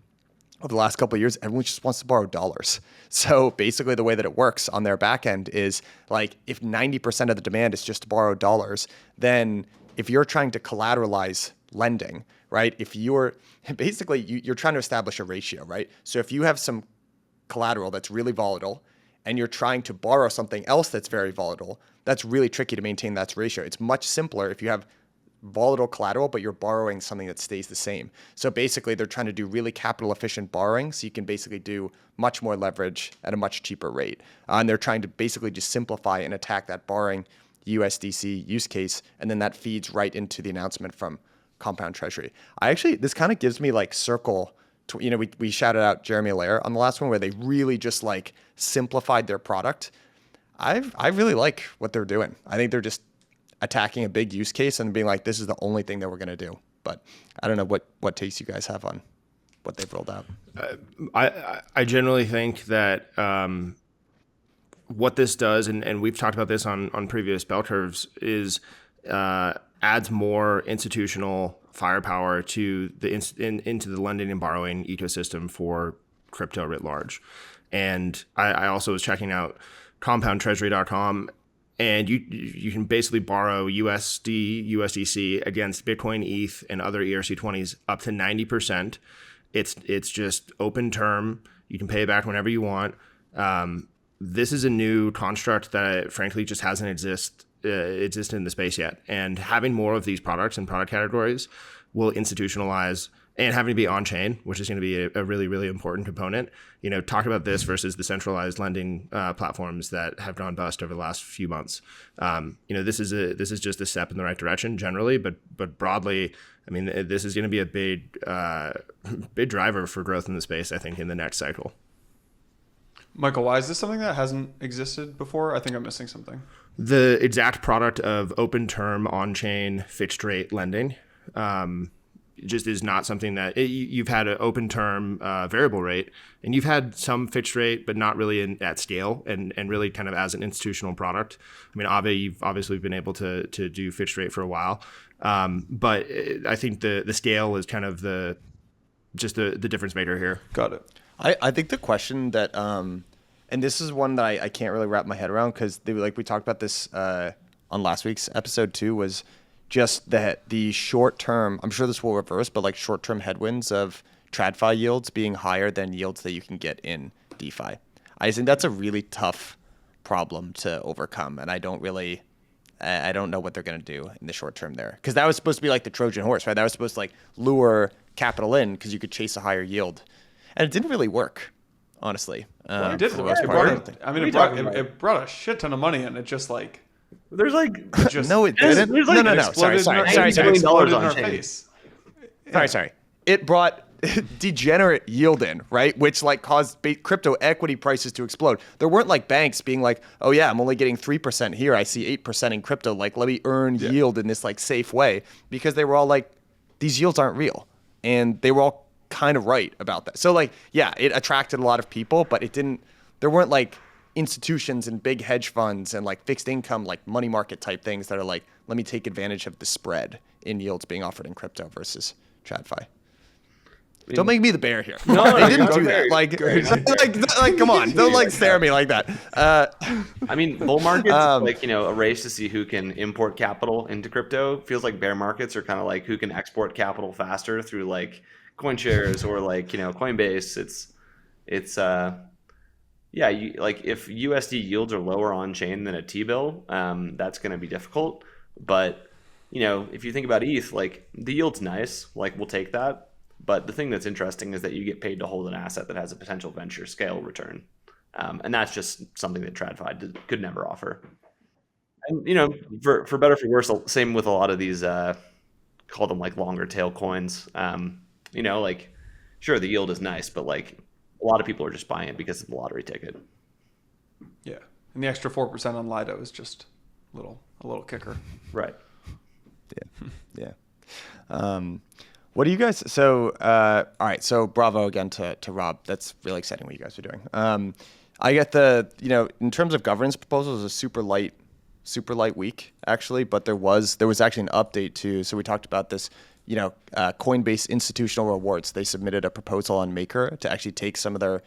over the last couple of years, everyone just wants to borrow dollars. So basically the way that it works on their back end is like, if 90% of the demand is just to borrow dollars, then if you're trying to collateralize lending, right? If you're basically, you're trying to establish a ratio, right? So if you have some collateral that's really volatile and you're trying to borrow something else that's very volatile, that's really tricky to maintain that ratio. It's much simpler if you have volatile collateral, but you're borrowing something that stays the same. So basically they're trying to do really capital efficient borrowing. So you can basically do much more leverage at a much cheaper rate. And they're trying to basically just simplify and attack that borrowing USDC use case. And then that feeds right into the announcement from Compound Treasury. This kind of gives me like Circle, we shouted out Jeremy Allaire on the last one, where they really just like simplified their product. I really like what they're doing. I think they're just attacking a big use case and being like, this is the only thing that we're going to do. But I don't know what takes you guys have on what they've rolled out. I generally think that what this does, and we've talked about this on previous bell curves, is adds more institutional firepower to into the lending and borrowing ecosystem for crypto writ large. And I also was checking out compoundtreasury.com, and you can basically borrow USDC against Bitcoin, ETH, and other ERC20s up to 90%. It's just open term. You can pay it back whenever you want. This is a new construct that frankly just hasn't existed in the space yet. And having more of these products and product categories will institutionalize, and having to be on chain, which is going to be a really, really important component. Talk about this versus the centralized lending platforms that have gone bust over the last few months. This is just a step in the right direction generally, but broadly, I mean, this is going to be a big driver for growth in the space, I think, in the next cycle. Michael, why is this something that hasn't existed before? I think I'm missing something. The exact product of open term on-chain fixed rate lending just is not something that you've had an open term variable rate, and you've had some fixed rate, but not really at scale and really kind of as an institutional product. I mean, Aave, you've obviously been able to do fixed rate for a while. But I think the scale is kind of the difference maker here. Got it. I think the question that, and this is one that I can't really wrap my head around, because we talked about this on last week's episode too, was just that the short term, I'm sure this will reverse, but like short term headwinds of TradFi yields being higher than yields that you can get in DeFi. I think that's a really tough problem to overcome, and I don't know what they're going to do in the short term there, because that was supposed to be like the Trojan horse, right? That was supposed to like lure capital in because you could chase a higher yield, and it didn't really work, honestly. Well, it did for the most part. It brought a shit ton of money in. It just like there's like just no, it didn't. There's like No. Sorry. Sorry. It brought degenerate yield in, right? Which like caused crypto equity prices to explode. There weren't like banks being like, oh yeah, I'm only getting 3% here. I see 8% in crypto. Like, let me earn yield in this like safe way, because they were all like, these yields aren't real. And they were all kind of right about that. So like, yeah, it attracted a lot of people, but there weren't like institutions and big hedge funds and like fixed income, like money market type things that are like, let me take advantage of the spread in yields being offered in crypto versus TradFi. Don't make me the bear here. No, they didn't do that. Like, come on, don't like stare at me like that. I mean, bull markets a race to see who can import capital into crypto. Feels like bear markets are kind of like who can export capital faster through like CoinShares or like Coinbase. It's if USD yields are lower on chain than a T-bill, that's going to be difficult. But if you think about ETH, like the yield's nice, like we'll take that. But the thing that's interesting is that you get paid to hold an asset that has a potential venture scale return. And that's just something that TradFi could never offer. And, for better or for worse, same with a lot of these, call them like longer tail coins. Sure, the yield is nice, but like a lot of people are just buying it because of the lottery ticket. Yeah. And the extra 4% on Lido is just a little kicker. Right. Yeah. What do you guys? So, all right. So, bravo again to Rob. That's really exciting what you guys are doing. I get in terms of governance proposals, it was a super light week actually. But there was actually an update too. So we talked about this. Coinbase institutional rewards. They submitted a proposal on Maker to actually take some of their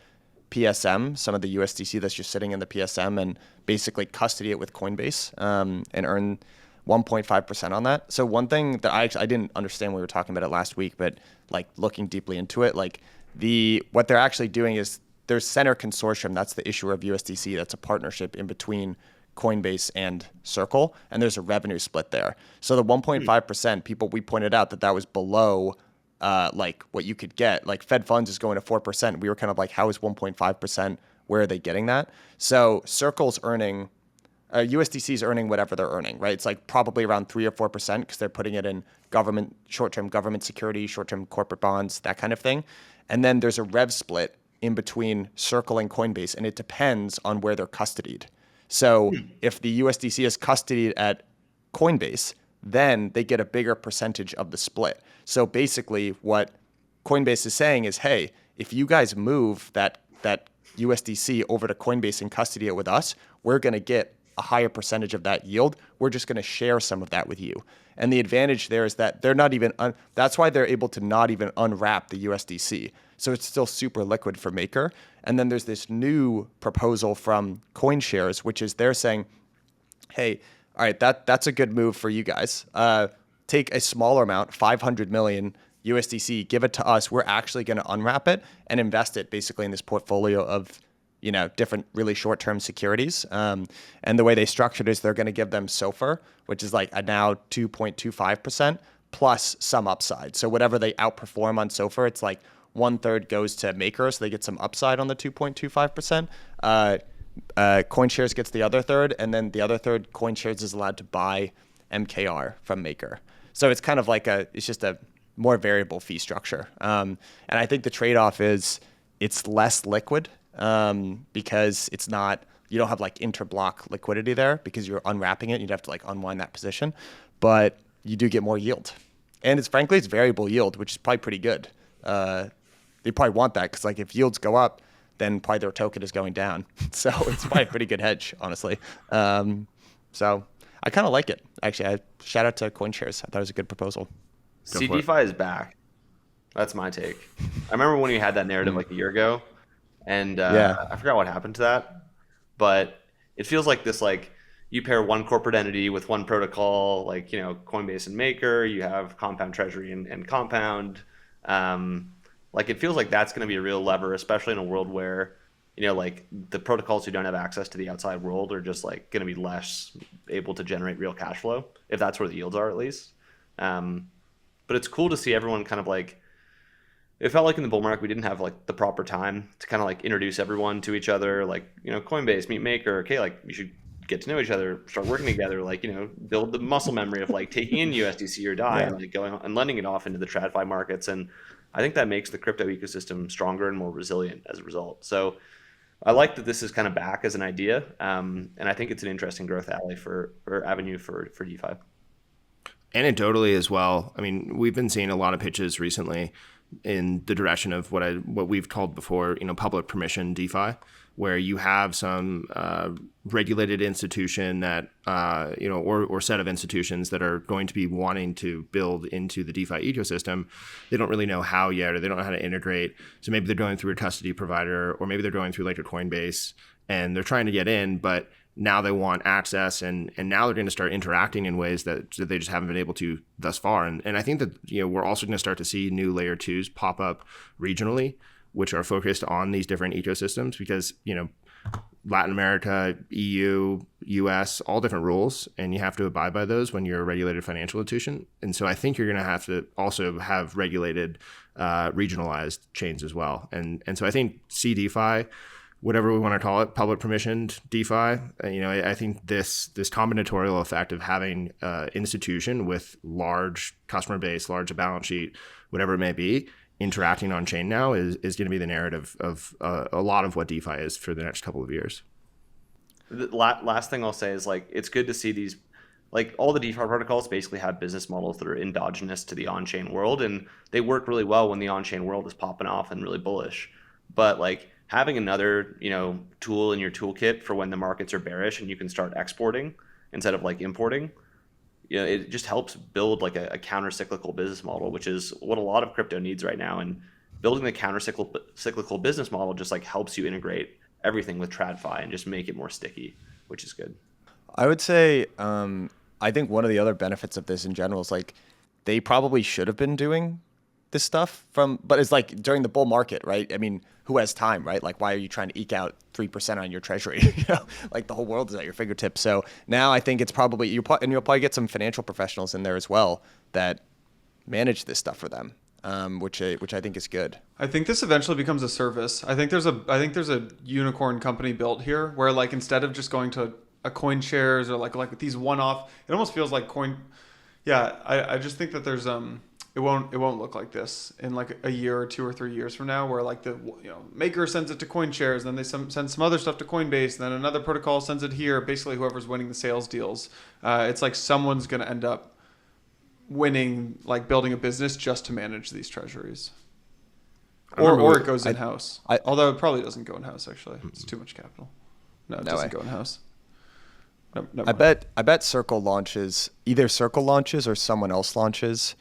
PSM, some of the USDC that's just sitting in the PSM, and basically custody it with Coinbase and earn 1.5% on that. So one thing that I didn't understand when we were talking about it last week, but like looking deeply into it, like what they're actually doing is there's Center Consortium, that's the issuer of USDC, that's a partnership in between Coinbase and Circle, and there's a revenue split there. So the 1.5%, we pointed out that was below like what you could get. Like Fed funds is going to 4%. We were kind of like, how is 1.5%? Where are they getting that? So Circle's earning, USDC is earning whatever they're earning, right? It's like probably around 3 or 4% because they're putting it in short-term government security, short-term corporate bonds, that kind of thing. And then there's a rev split in between Circle and Coinbase, and it depends on where they're custodied. So if the USDC is custodied at Coinbase, then they get a bigger percentage of the split. So basically what Coinbase is saying is, hey, if you guys move that USDC over to Coinbase and custody it with us, we're going to get a higher percentage of that yield. We're just going to share some of that with you. And the advantage there is that they're not even, that's why they're able to not even unwrap the USDC. So it's still super liquid for Maker. And then there's this new proposal from CoinShares, which is they're saying, hey, all right, that's a good move for you guys. Take a smaller amount, 500 million USDC, give it to us. We're actually going to unwrap it and invest it basically in this portfolio of different really short-term securities. And the way they structured it is they're going to give them SOFR, which is like a now 2.25% plus some upside. So whatever they outperform on SOFR, it's like 1/3 goes to Maker, so they get some upside on the 2.25%. CoinShares gets the other third, and then the other third, CoinShares is allowed to buy MKR from Maker. So it's kind of like it's just a more variable fee structure. And I think the trade-off is it's less liquid because it's not, you don't have like interblock liquidity there because you're unwrapping it. You'd have to like unwind that position, but you do get more yield. And it's variable yield, which is probably pretty good. They probably want that because like if yields go up, then probably their token is going down. So it's probably a pretty good hedge, honestly. So I kind of like it. Actually, shout out to CoinShares. I thought it was a good proposal. CeDeFi is back. That's my take. I remember when you had that narrative like a year ago, and I forgot what happened to that. But it feels like this, like you pair one corporate entity with one protocol, like, Coinbase and Maker, you have Compound Treasury and Compound. Like it feels like that's going to be a real lever, especially in a world where, like the protocols who don't have access to the outside world are just like going to be less able to generate real cash flow, if that's where the yields are at least. But it's cool to see everyone kind of like, it felt like in the bull market we didn't have like the proper time to kind of like introduce everyone to each other, like, Coinbase, meet Maker, okay, like you should get to know each other, start working together, like, build the muscle memory of like taking in USDC or DAI and like going and lending it off into the TradFi markets. And I think that makes the crypto ecosystem stronger and more resilient as a result. So I like that this is kind of back as an idea. And I think it's an interesting growth alley avenue for DeFi. Anecdotally as well, I mean, we've been seeing a lot of pitches recently in the direction of what we've called before, public permission DeFi, where you have some regulated institution that, or set of institutions that are going to be wanting to build into the DeFi ecosystem. They don't really know how yet, or they don't know how to integrate. So maybe they're going through a custody provider, or maybe they're going through like a Coinbase, and they're trying to get in, but now they want access, and now they're going to start interacting in ways that they just haven't been able to thus far. And I think that we're also going to start to see new layer 2s pop up regionally, which are focused on these different ecosystems, because Latin America, EU, US, all different rules, and you have to abide by those when you're a regulated financial institution. And so I think you're going to have to also have regulated regionalized chains as well. And so I think CeDeFi, whatever we want to call it, public permissioned DeFi, I think this combinatorial effect of having institution with large customer base, large balance sheet, whatever it may be, interacting on chain now is going to be the narrative of a lot of what DeFi is for the next couple of years. The last thing I'll say is like, it's good to see these like all the DeFi protocols basically have business models that are endogenous to the on-chain world, and they work really well when the on-chain world is popping off and really bullish. But like having another, tool in your toolkit for when the markets are bearish and you can start exporting instead of like importing, it just helps build like a counter-cyclical business model, which is what a lot of crypto needs right now. And building the counter-cyclical business model just like helps you integrate everything with TradFi and just make it more sticky, which is good. I would say, I think one of the other benefits of this in general is like they probably should have been doing this stuff but it's like during the bull market, right? I mean, who has time, right? Like, why are you trying to eke out 3% on your treasury? Like the whole world is at your fingertips. So now I think it's probably you'll probably get some financial professionals in there as well that manage this stuff for them, which I think is good. I think this eventually becomes a service. I think there's a unicorn company built here where like instead of just going to a CoinShares or like these one-off, it almost feels like coin. Yeah, I just think that there's it won't look like this in like a year or 2 or 3 years from now, where like the maker sends it to CoinShares, then they send some other stuff to Coinbase, and then another protocol sends it here. Basically, whoever's winning the sales deals, it's like someone's going to end up winning, like building a business just to manage these treasuries, or it goes in house. Although it probably doesn't go in house. Actually, it's too much capital. No, it doesn't go in house. No, I bet Circle launches or someone else launches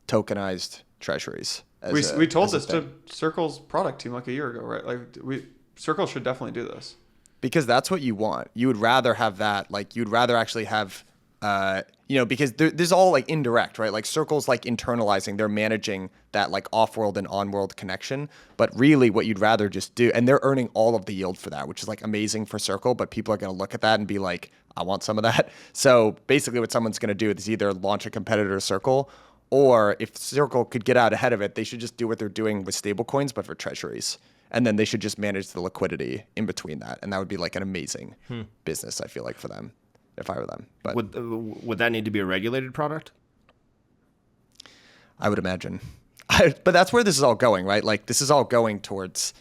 tokenized treasuries. We told this to Circle's product team like a year ago, right? Like Circle should definitely do this. Because that's what you want. You would rather have that. Like you'd rather actually have, because there's all like indirect, right? Like Circle's like internalizing, they're managing that like off-world and on-world connection. But really what you'd rather just do, and they're earning all of the yield for that, which is like amazing for Circle, but people are going to look at that and be like, I want some of that. So basically what someone's going to do is either launch a competitor to Circle, or if Circle could get out ahead of it, they should just do what they're doing with stablecoins, but for treasuries. And then they should just manage the liquidity in between that. And that would be like an amazing business, I feel like, for them, if I were them. But would that need to be a regulated product? I would imagine. But that's where this is all going, right? Like this is all going towards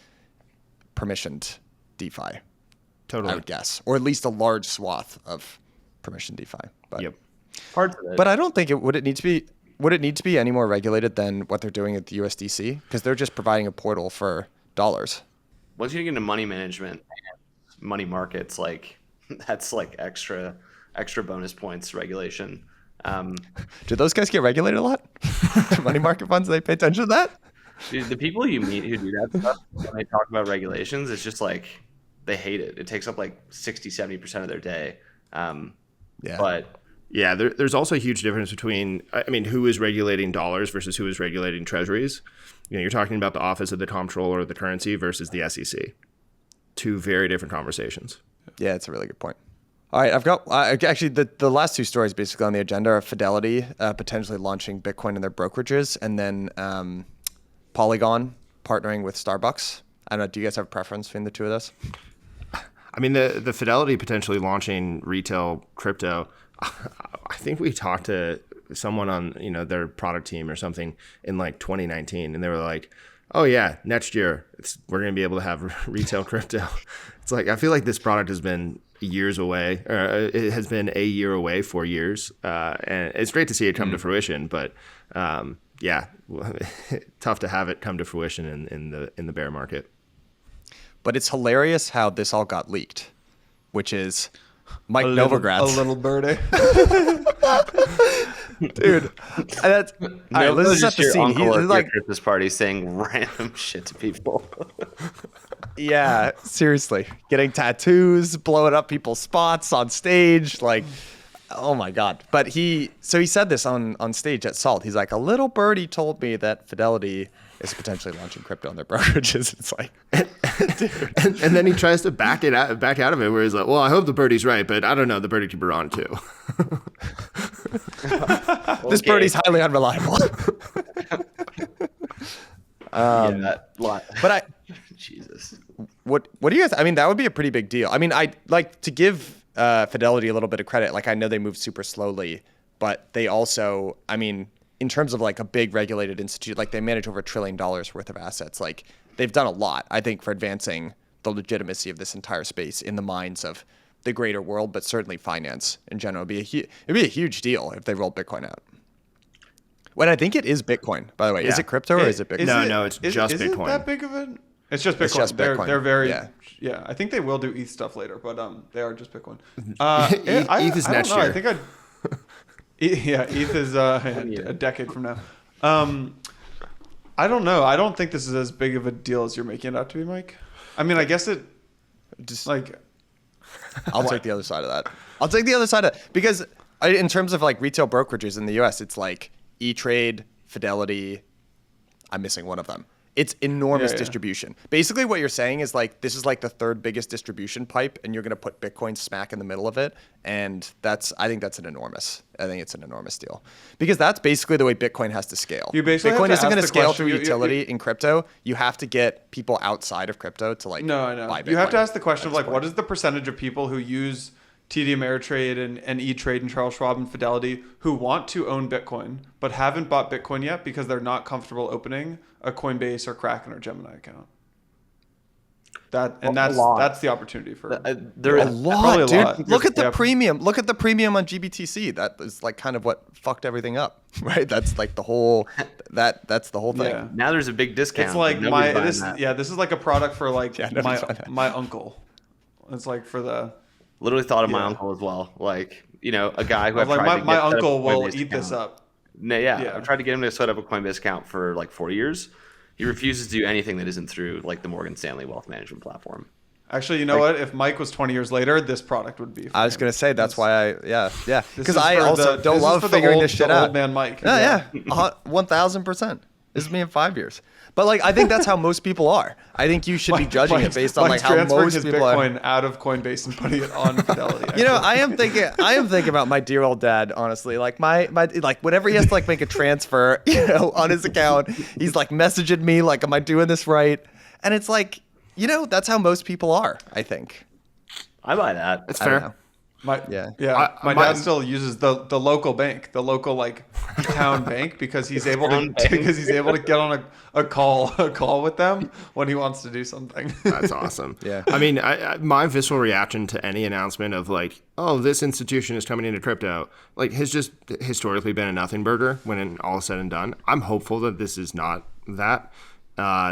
permissioned DeFi. Totally. I would guess. Or at least a large swath of permissioned DeFi. But, yep. Parts of it. But I don't think would it need to be any more regulated than what they're doing at the USDC? Because they're just providing a portal for dollars. Once you get into money management, money markets, like that's like extra bonus points regulation. Do those guys get regulated a lot? Money market funds, they pay attention to that? Dude, the people you meet who do that stuff, when they talk about regulations, it's just like they hate it. It takes up like 60-70% of their day. Yeah. But yeah, there's also a huge difference between, who is regulating dollars versus who is regulating treasuries. You're talking about the Office of the Comptroller of the Currency versus the SEC. Two very different conversations. Yeah, it's a really good point. All right, I've got actually the last two stories basically on the agenda are Fidelity potentially launching Bitcoin in their brokerages, and then Polygon partnering with Starbucks. I don't know. Do you guys have a preference between the two of those? The Fidelity potentially launching retail crypto. I think we talked to someone on their product team or something in like 2019, and they were like, "Oh yeah, next year we're going to be able to have retail crypto." It's like I feel like this product has been years away, or it has been a year away, 4 years, and it's great to see it come to fruition. But yeah, tough to have it come to fruition in the bear market. But it's hilarious how this all got leaked, which is Mike A Novogratz. little birdie. Dude, that's all right, let's set the scene. He's like Christmas party saying random shit to people. Yeah, seriously. Getting tattoos, blowing up people's spots on stage, like, oh my God. But he said this on stage at Salt. He's like, a little birdie told me that Fidelity is potentially launching crypto on their brokerages. It's like, dude. And then he tries to back out of it, where he's like, well, I hope the birdie's right, but I don't know, the birdie could be wrong too. This birdie's highly unreliable. But Jesus. What do you guys? That would be a pretty big deal. I'd like to give Fidelity a little bit of credit. Like, I know they move super slowly, but they also, in terms of like a big regulated institute, like they manage over $1 trillion worth of assets. Like, they've done a lot, I think, for advancing the legitimacy of this entire space in the minds of the greater world, but certainly finance in general. It'd be a huge deal if they rolled Bitcoin out. When I think it is Bitcoin, by the way. Yeah. Is it crypto or is it Bitcoin? No, it's just Is Bitcoin. it that big of a? It's just Bitcoin. It's just Bitcoin. They're very Yeah. I think they will do ETH stuff later, but they are just Bitcoin. ETH is next I don't know. year. I think ETH is a decade from now. I don't know. I don't think this is as big of a deal as you're making it out to be, Mike. I mean, I guess it Just like I'll take the other side of that. I'll take the other side of because in terms of like retail brokerages in the US, it's like E-Trade, Fidelity. I'm missing one of them. It's enormous distribution. Basically, what you're saying is like this is like the third biggest distribution pipe, and you're going to put Bitcoin smack in the middle of it, and I think it's an enormous deal because that's basically the way Bitcoin has to scale. You basically Bitcoin have to isn't going to ask the scale question- through utility in crypto. You have to get people outside of crypto to like No, I know. buy Bitcoin. You have to ask the question of That's like, what is the percentage of people who use TD Ameritrade and E-Trade and Charles Schwab and Fidelity who want to own Bitcoin but haven't bought Bitcoin yet because they're not comfortable opening a Coinbase or Kraken or Gemini account? That's the opportunity for There a is lot, Probably a dude. lot. Look at the Yeah. premium. Look at the premium on GBTC. That is like kind of what fucked everything up, right? That's like the whole. That's the whole thing. Yeah. now there's a big discount. It's like Nobody's buying that. this is like a product for like nobody's buying that. my uncle. It's like for the Literally thought of my Yeah. uncle as well. Like, a guy who I've like tried to my get set up uncle a will Coinbase eat this account. up. No, Yeah. I've tried to get him to set up a Coinbase account for like 4 years. He refuses to do anything that isn't through like the Morgan Stanley wealth management platform. Actually, you know what? If Mike was 20 years later, this product would be. For I was him. gonna say that's why This because is I for also the- don't this is love for the figuring old- this shit the out. Old man Mike. Yeah, 1000%. This is me in 5 years. But like I think that's how most people are. I think you should be judging it based on like how transferring most his people are. Bitcoin out of Coinbase and putting it on Fidelity. I am thinking about my dear old dad, honestly. Like my like whenever he has to like make a transfer, on his account, he's like messaging me like, am I doing this right? And it's like, that's how most people are, I think. I buy that. It's I don't fair. know. My my- dad still uses the local bank, the local like town bank, because he's able to get on a call with them when he wants to do something. That's awesome. Yeah. I mean, my visceral reaction to any announcement of like, oh, this institution is coming into crypto, like has just historically been a nothing burger when all is said and done. I'm hopeful that this is not that.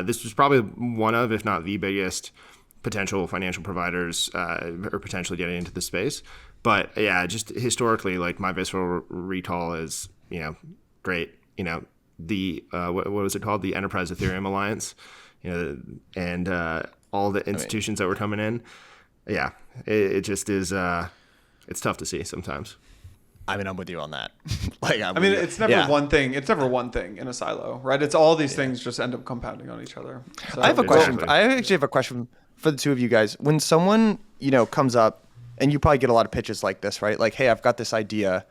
This was probably one of, if not the biggest potential financial providers or potentially getting into the space. But yeah, just historically, like my visceral recall is, great. The what was it called? The Enterprise Ethereum Alliance, and all the institutions that were coming in. Yeah, it just is. It's tough to see sometimes. I mean, I'm with you on that. It's never one thing. It's never one thing in a silo, right? It's all these things just end up compounding on each other. So, I have a question. Exactly. I actually have a question for the two of you guys. When someone, comes up, and you probably get a lot of pitches like this, right? Like, hey, I've got this idea,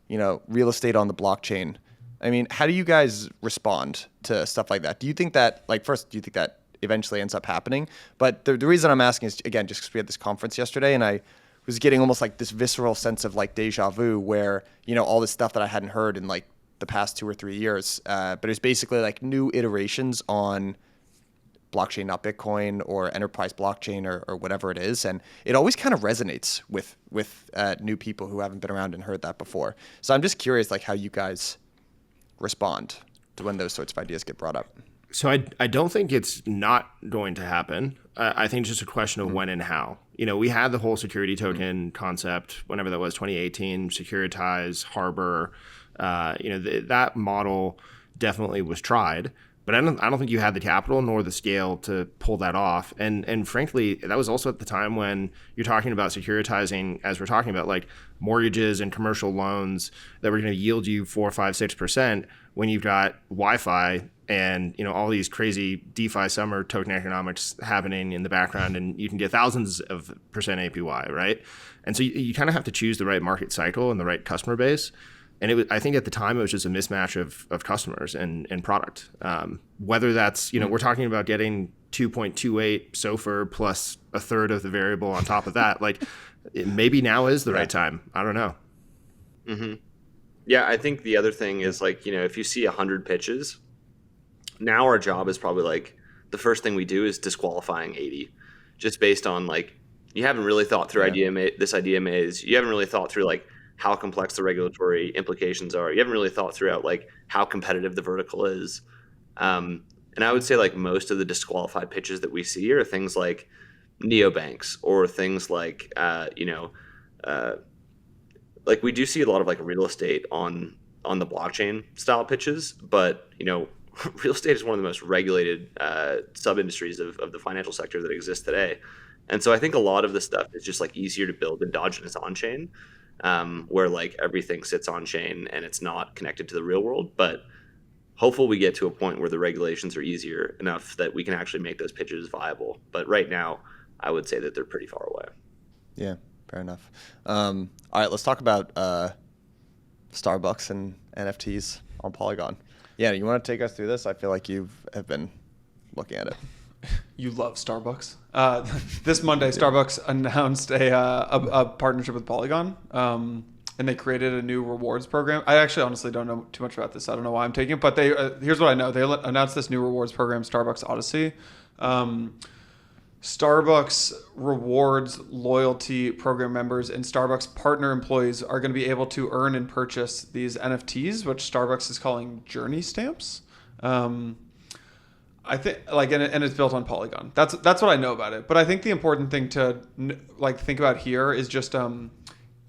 real estate on the blockchain. I mean, how do you guys respond to stuff like that? Do you think that, first, do you think that eventually ends up happening? But the reason I'm asking is, again, just because we had this conference yesterday, and I was getting almost like this visceral sense of like deja vu where, all this stuff that I hadn't heard in like the past 2 or 3 years. But it's basically like new iterations on blockchain, not Bitcoin, or enterprise blockchain, or whatever it is. And it always kind of resonates with new people who haven't been around and heard that before. So I'm just curious, like how you guys respond to when those sorts of ideas get brought up. So I don't think it's not going to happen. I think it's just a question of when and how. We had the whole security token concept, whenever that was, 2018, securitize, harbor. That model definitely was tried, but I don't think you had the capital nor the scale to pull that off. And frankly, that was also at the time when you're talking about securitizing, as we're talking about, like mortgages and commercial loans that were going to yield you 4, 5, 6% when you've got Wi-Fi and all these crazy DeFi summer token economics happening in the background, and you can get thousands of percent APY, right? And so you kind of have to choose the right market cycle and the right customer base. And I think at the time it was just a mismatch of customers and product. Whether that's, we're talking about getting 2.28 SOFR plus a third of the variable on top of that. Like maybe now is the right time. I don't know. Mm-hmm. Yeah, I think the other thing is like, if you see 100 pitches, now our job is probably like the first thing we do is disqualifying 80, just based on like, you haven't really thought through this idea maze. You haven't really thought through like how complex the regulatory implications are. You haven't really thought throughout like how competitive the vertical is. And I would say like most of the disqualified pitches that we see are things like neobanks or things like like we do see a lot of like real estate on the blockchain style pitches, but real estate is one of the most regulated sub industries of the financial sector that exists today. And so I think a lot of the stuff is just like easier to build endogenous on chain, where like everything sits on chain and it's not connected to the real world. But hopefully we get to a point where the regulations are easier enough that we can actually make those pitches viable. But right now, I would say that they're pretty far away. Yeah, fair enough. All right, let's talk about Starbucks and NFTs on Polygon. Yeah, you want to take us through this? I feel like you have been looking at it. You love Starbucks. This Monday, Starbucks announced a partnership with Polygon, and they created a new rewards program. I actually honestly don't know too much about this. I don't know why I'm taking it, but they here's what I know. They announced this new rewards program, Starbucks Odyssey. Starbucks rewards loyalty program members and Starbucks partner employees are going to be able to earn and purchase these NFTs, which Starbucks is calling journey stamps. I think and it's built on Polygon. That's what I know about it. But I think the important thing to think about here is just I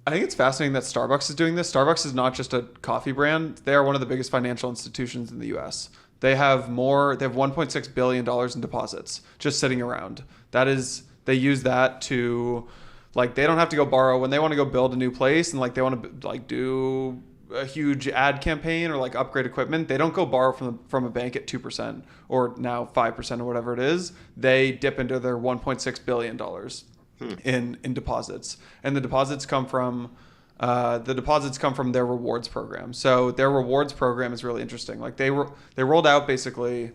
think it's fascinating that Starbucks is doing this. Starbucks is not just a coffee brand. They are one of the biggest financial institutions in the US. They have $1.6 billion in deposits just sitting around. They use that to, they don't have to go borrow when they want to go build a new place and they want to do a huge ad campaign or upgrade equipment. They don't go borrow from a bank at 2% or now 5% or whatever it is. They dip into their $1.6 billion in deposits, and the deposits come from their rewards program. So their rewards program is really interesting. They rolled out basically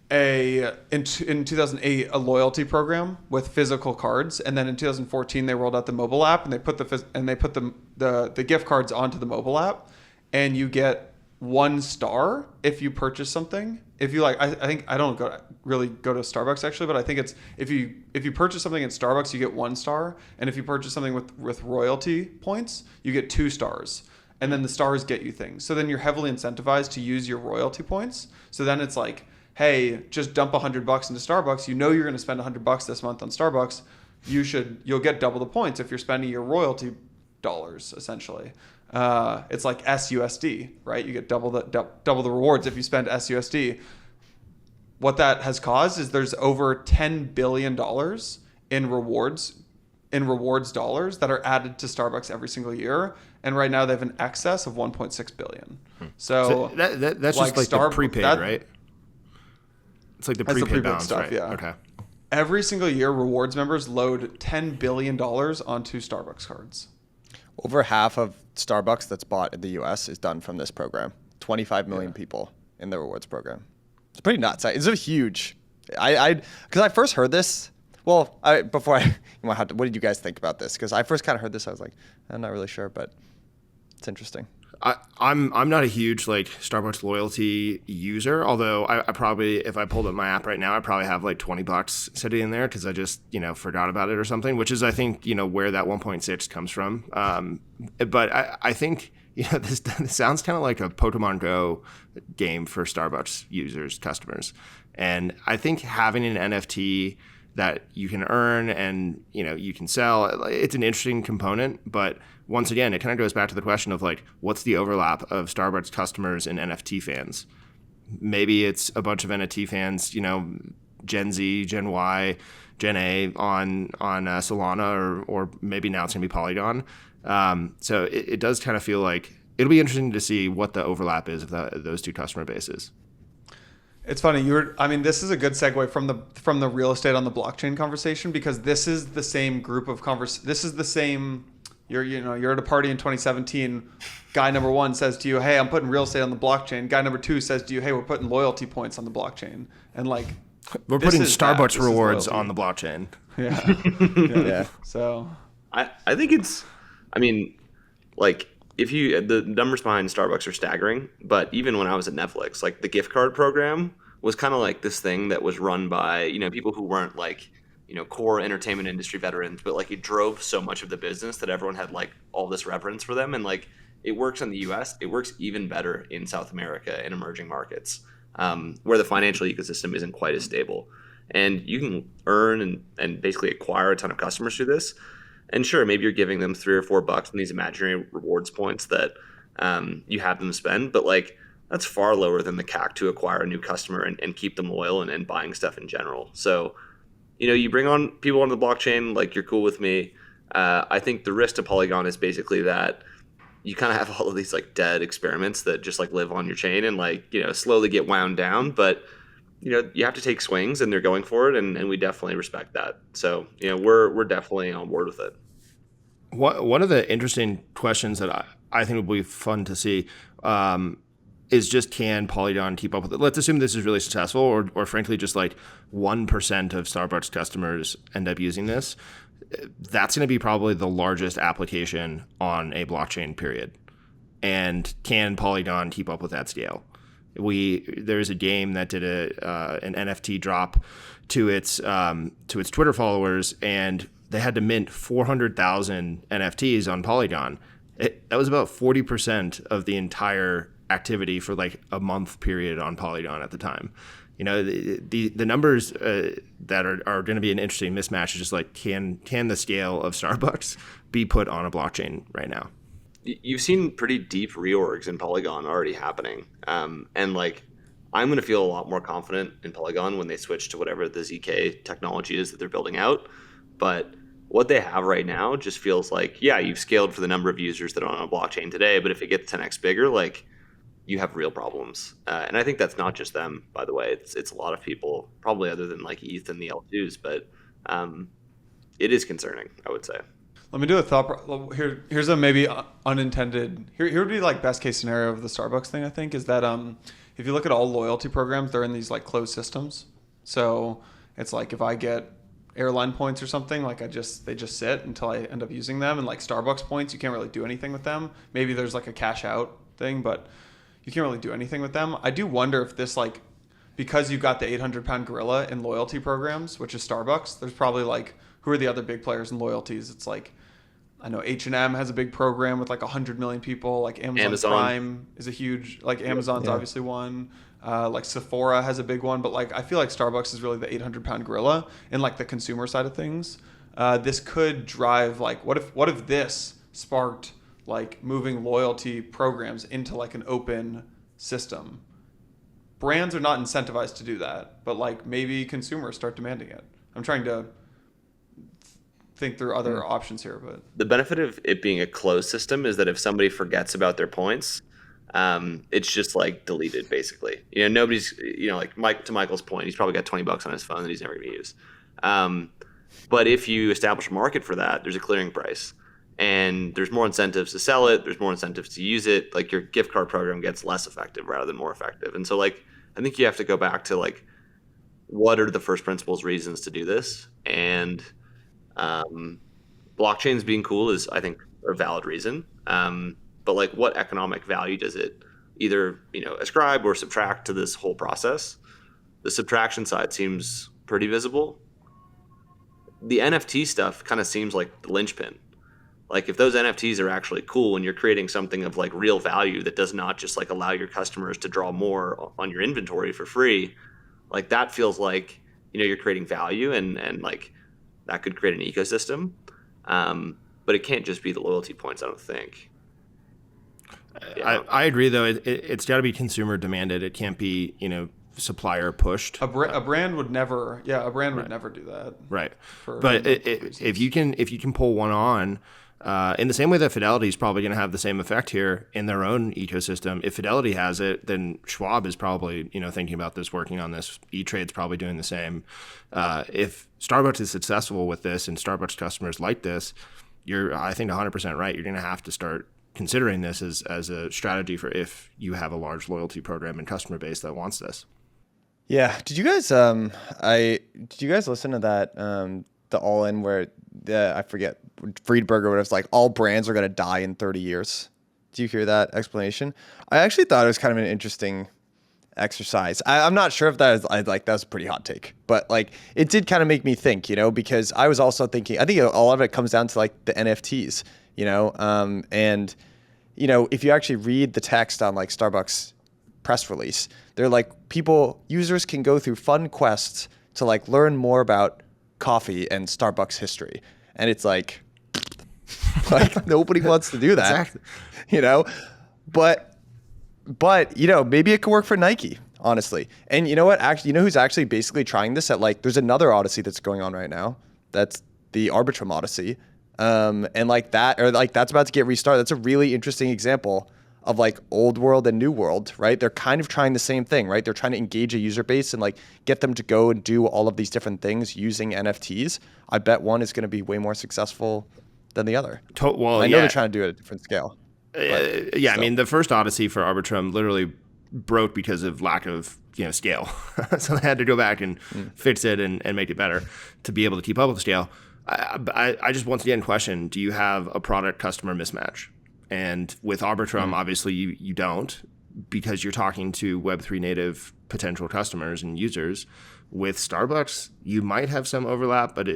in 2008 a loyalty program with physical cards, and then in 2014 they rolled out the mobile app, and they put the gift cards onto the mobile app, and you get 1 star if you purchase something. If you I think I don't really go to Starbucks actually, but I think it's if you purchase something at Starbucks you get 1 star, and if you purchase something with royalty points you get 2 stars, and then the stars get you things. So then you're heavily incentivized to use your royalty points. So then it's hey, just dump $100 into Starbucks. You're going to spend $100 this month on Starbucks. You'll get double the points if you're spending your royalty dollars essentially. It's like SUSD, right? You get double the rewards if you spend SUSD. What that has caused is there's over $10 billion in rewards dollars that are added to Starbucks every single year, and right now they have an excess of $1.6 billion. So that's just the prepaid, right? It's like the prepaid balance, stuff, right? Yeah. Okay. Every single year, rewards members load $10 billion onto Starbucks cards. Over half of Starbucks that's bought in the U.S. is done from this program. 25 million people in the rewards program. It's pretty nuts. It's a huge. Because I first heard this. Well, what did you guys think about this? Because I first kind of heard this, I was like, I'm not really sure, but it's interesting. I'm not a huge Starbucks loyalty user, although I probably, if I pulled up my app right now, I probably have $20 sitting in there because I just forgot about it or something, which is I think where that 1.6 comes from. But I think this sounds kind of like a Pokemon Go game for Starbucks users, customers, and I think having an NFT that you can earn and you can sell, it's an interesting component. But once again, it kind of goes back to the question of what's the overlap of Starbucks customers and NFT fans? Maybe it's a bunch of NFT fans, Gen Z, Gen Y, Gen A on Solana, or maybe now it's gonna be Polygon. So it does kind of feel like it'll be interesting to see what the overlap is of those two customer bases. It's funny. This is a good segue from the real estate on the blockchain conversation, because this is the same group of This is the same. You're at a party in 2017. Guy number 1 says to you, "Hey, I'm putting real estate on the blockchain." Guy number 2 says to you, "Hey, we're putting loyalty points on the blockchain." And we're putting Starbucks rewards on the blockchain. Yeah. So I think it's. The numbers behind Starbucks are staggering, but even when I was at Netflix, the gift card program was kind of this thing that was run by, people who weren't core entertainment industry veterans, but like it drove so much of the business that everyone had like all this reverence for them. And like it works in the US, it works even better in South America and emerging markets, where the financial ecosystem isn't quite as stable. And you can earn and basically acquire a ton of customers through this. And sure, maybe you're giving them $3 or $4 in these imaginary rewards points that you have them spend, but like that's far lower than the CAC to acquire a new customer and keep them loyal and buying stuff in general. So, you bring on people onto the blockchain, like you're cool with me. I think the risk to Polygon is basically that you kind of have all of these like dead experiments that just like live on your chain and like, slowly get wound down. But, you have to take swings and they're going for it. And we definitely respect that. So, we're definitely on board with it. One of the interesting questions that I think would be fun to see is just, can Polygon keep up with it? Let's assume this is really successful, or frankly, just like 1% of Starbucks customers end up using this. That's going to be probably the largest application on a blockchain, period. And can Polygon keep up with that scale? There's a game that did an NFT drop to its Twitter followers, and they had to mint 400,000 NFTs on Polygon. That was about 40% of the entire activity for like a month period on Polygon at the time. The numbers that are going to be an interesting mismatch is just like, can the scale of Starbucks be put on a blockchain right now? You've seen pretty deep reorgs in Polygon already happening. And like, I'm going to feel a lot more confident in Polygon when they switch to whatever the ZK technology is that they're building out. But what they have right now just feels like, yeah, you've scaled for the number of users that are on a blockchain today, but if it gets 10x bigger, like you have real problems. And I think that's not just them, by the way. It's a lot of people, probably other than like ETH and the L2s, but it is concerning, I would say. Let me do a thought. Here's a maybe unintended. Here would be like best case scenario of the Starbucks thing. I think is that if you look at all loyalty programs, they're in these like closed systems. So it's like if I get airline points or something, like they just sit until I end up using them. And like Starbucks points, you can't really do anything with them. Maybe there's like a cash out thing, but you can't really do anything with them. I do wonder if this like, because you've got the 800-pound gorilla in loyalty programs, which is Starbucks, there's probably like, who are the other big players in loyalties? It's like, I know H&M has a big program with like 100 million people. Like Amazon Prime is a huge, like Amazon's obviously one. Like Sephora has a big one, but like I feel like Starbucks is really the 800-pound gorilla in like the consumer side of things. This could drive like, what if this sparked like moving loyalty programs into like an open system? Brands are not incentivized to do that, but like maybe consumers start demanding it. I'm trying to think through other options here, but the benefit of it being a closed system is that if somebody forgets about their points, it's just like deleted basically. Nobody's, like to Michael's point, he's probably got $20 on his phone that he's never going to use. But if you establish a market for that, there's a clearing price and there's more incentives to sell it. There's more incentives to use it. Like your gift card program gets less effective rather than more effective. And so like, I think you have to go back to like, what are the first principles reasons to do this? And blockchains being cool is, I think, a valid reason. But like, what economic value does it either, ascribe or subtract to this whole process? The subtraction side seems pretty visible. The NFT stuff kind of seems like the linchpin. Like if those NFTs are actually cool and you're creating something of like real value that does not just like allow your customers to draw more on your inventory for free, like that feels like, you're creating value and like that could create an ecosystem. But it can't just be the loyalty points, I don't think. Yeah. I agree, though. It's got to be consumer demanded. It can't be, supplier pushed. A brand would never, would never do that. Right. But if you can pull one on, in the same way that Fidelity is probably going to have the same effect here in their own ecosystem. If Fidelity has it, then Schwab is probably, thinking about this, working on this. E-Trade's probably doing the same. If Starbucks is successful with this and Starbucks customers like this, you're, I think, 100% right. You're going to have to start considering this as a strategy for if you have a large loyalty program and customer base that wants this. Yeah. Did you guys listen to that the All In where I forget Friedberger, where it's like all brands are going to die in 30 years? Do you hear that explanation? I actually thought it was kind of an interesting exercise. I'm not sure if that was a pretty hot take, but like it did kind of make me think, because I was also thinking, I think a lot of it comes down to like the NFTs, and if you actually read the text on like Starbucks press release, they're like users can go through fun quests to like learn more about coffee and Starbucks history. And it's like nobody wants to do that, Exactly. But maybe it could work for Nike, honestly. And you know what? Actually, who's actually basically trying this at there's another Odyssey that's going on right now. That's the Arbitrum Odyssey, and that's about to get restarted. That's a really interesting example of like old world and new world, right? They're kind of trying the same thing, right? They're trying to engage a user base and like get them to go and do all of these different things using NFTs. I bet one is going to be way more successful than the other. I know they're trying to do it at a different scale. I mean, the first Odyssey for Arbitrum literally broke because of lack of scale. So they had to go back and fix it and make it better to be able to keep up with the scale. I just once again question, do you have a product customer mismatch? And with Arbitrum, obviously you don't, because you're talking to Web3 native potential customers and users. With Starbucks, you might have some overlap, but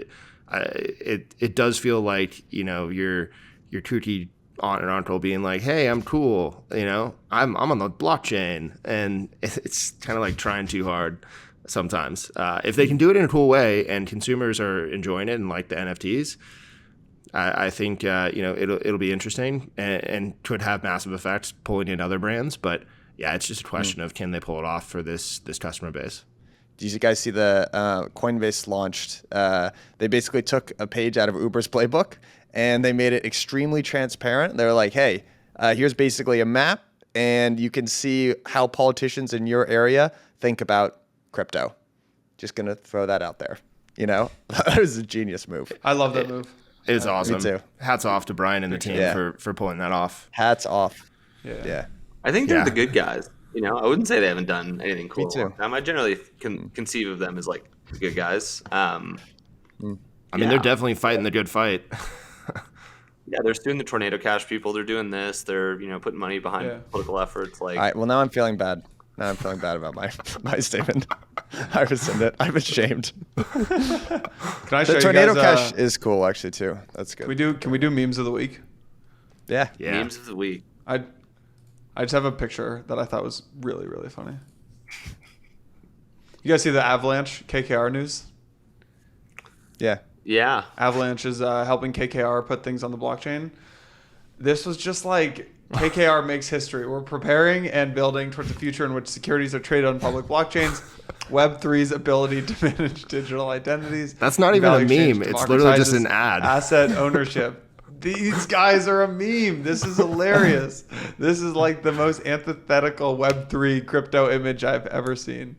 it does feel like your kooky aunt and uncle being like, hey, I'm cool, I'm on the blockchain, and it's kind of like trying too hard sometimes. If they can do it in a cool way and consumers are enjoying it and like the NFTs, I think it'll be interesting and could have massive effects pulling in other brands. But yeah, it's just a question of can they pull it off for this customer base. Did you guys see the Coinbase launched? They basically took a page out of Uber's playbook and they made it extremely transparent. They're like, hey, here's basically a map and you can see how politicians in your area think about crypto. Just going to throw that out there. That was a genius move. I love that move. It was awesome. Me too. Hats off to Brian and the team for pulling that off. Hats off. Yeah. I think they're the good guys. I wouldn't say they haven't done anything cool. Me too. I generally conceive of them as like the good guys. I mean, they're definitely fighting the good fight. Yeah, they're doing the Tornado Cash people. They're doing this. They're putting money behind political efforts. Like, all right. Well, now I'm feeling bad. Now I'm feeling bad about my statement. I rescind it. I'm ashamed. Can I show The you Tornado guys, Cash is cool, actually, too. That's good. Can we do memes of the week? Yeah. memes of the week. I just have a picture that I thought was really, really funny. You guys see the Avalanche KKR news? Yeah. Yeah. Avalanche is helping KKR put things on the blockchain. This was just like KKR makes history. We're preparing and building towards a future in which securities are traded on public blockchains. Web3's ability to manage digital identities. That's not even a meme. It's literally just an ad. Asset ownership. These guys are a meme. This is hilarious. This is like the most antithetical Web3 crypto image I've ever seen.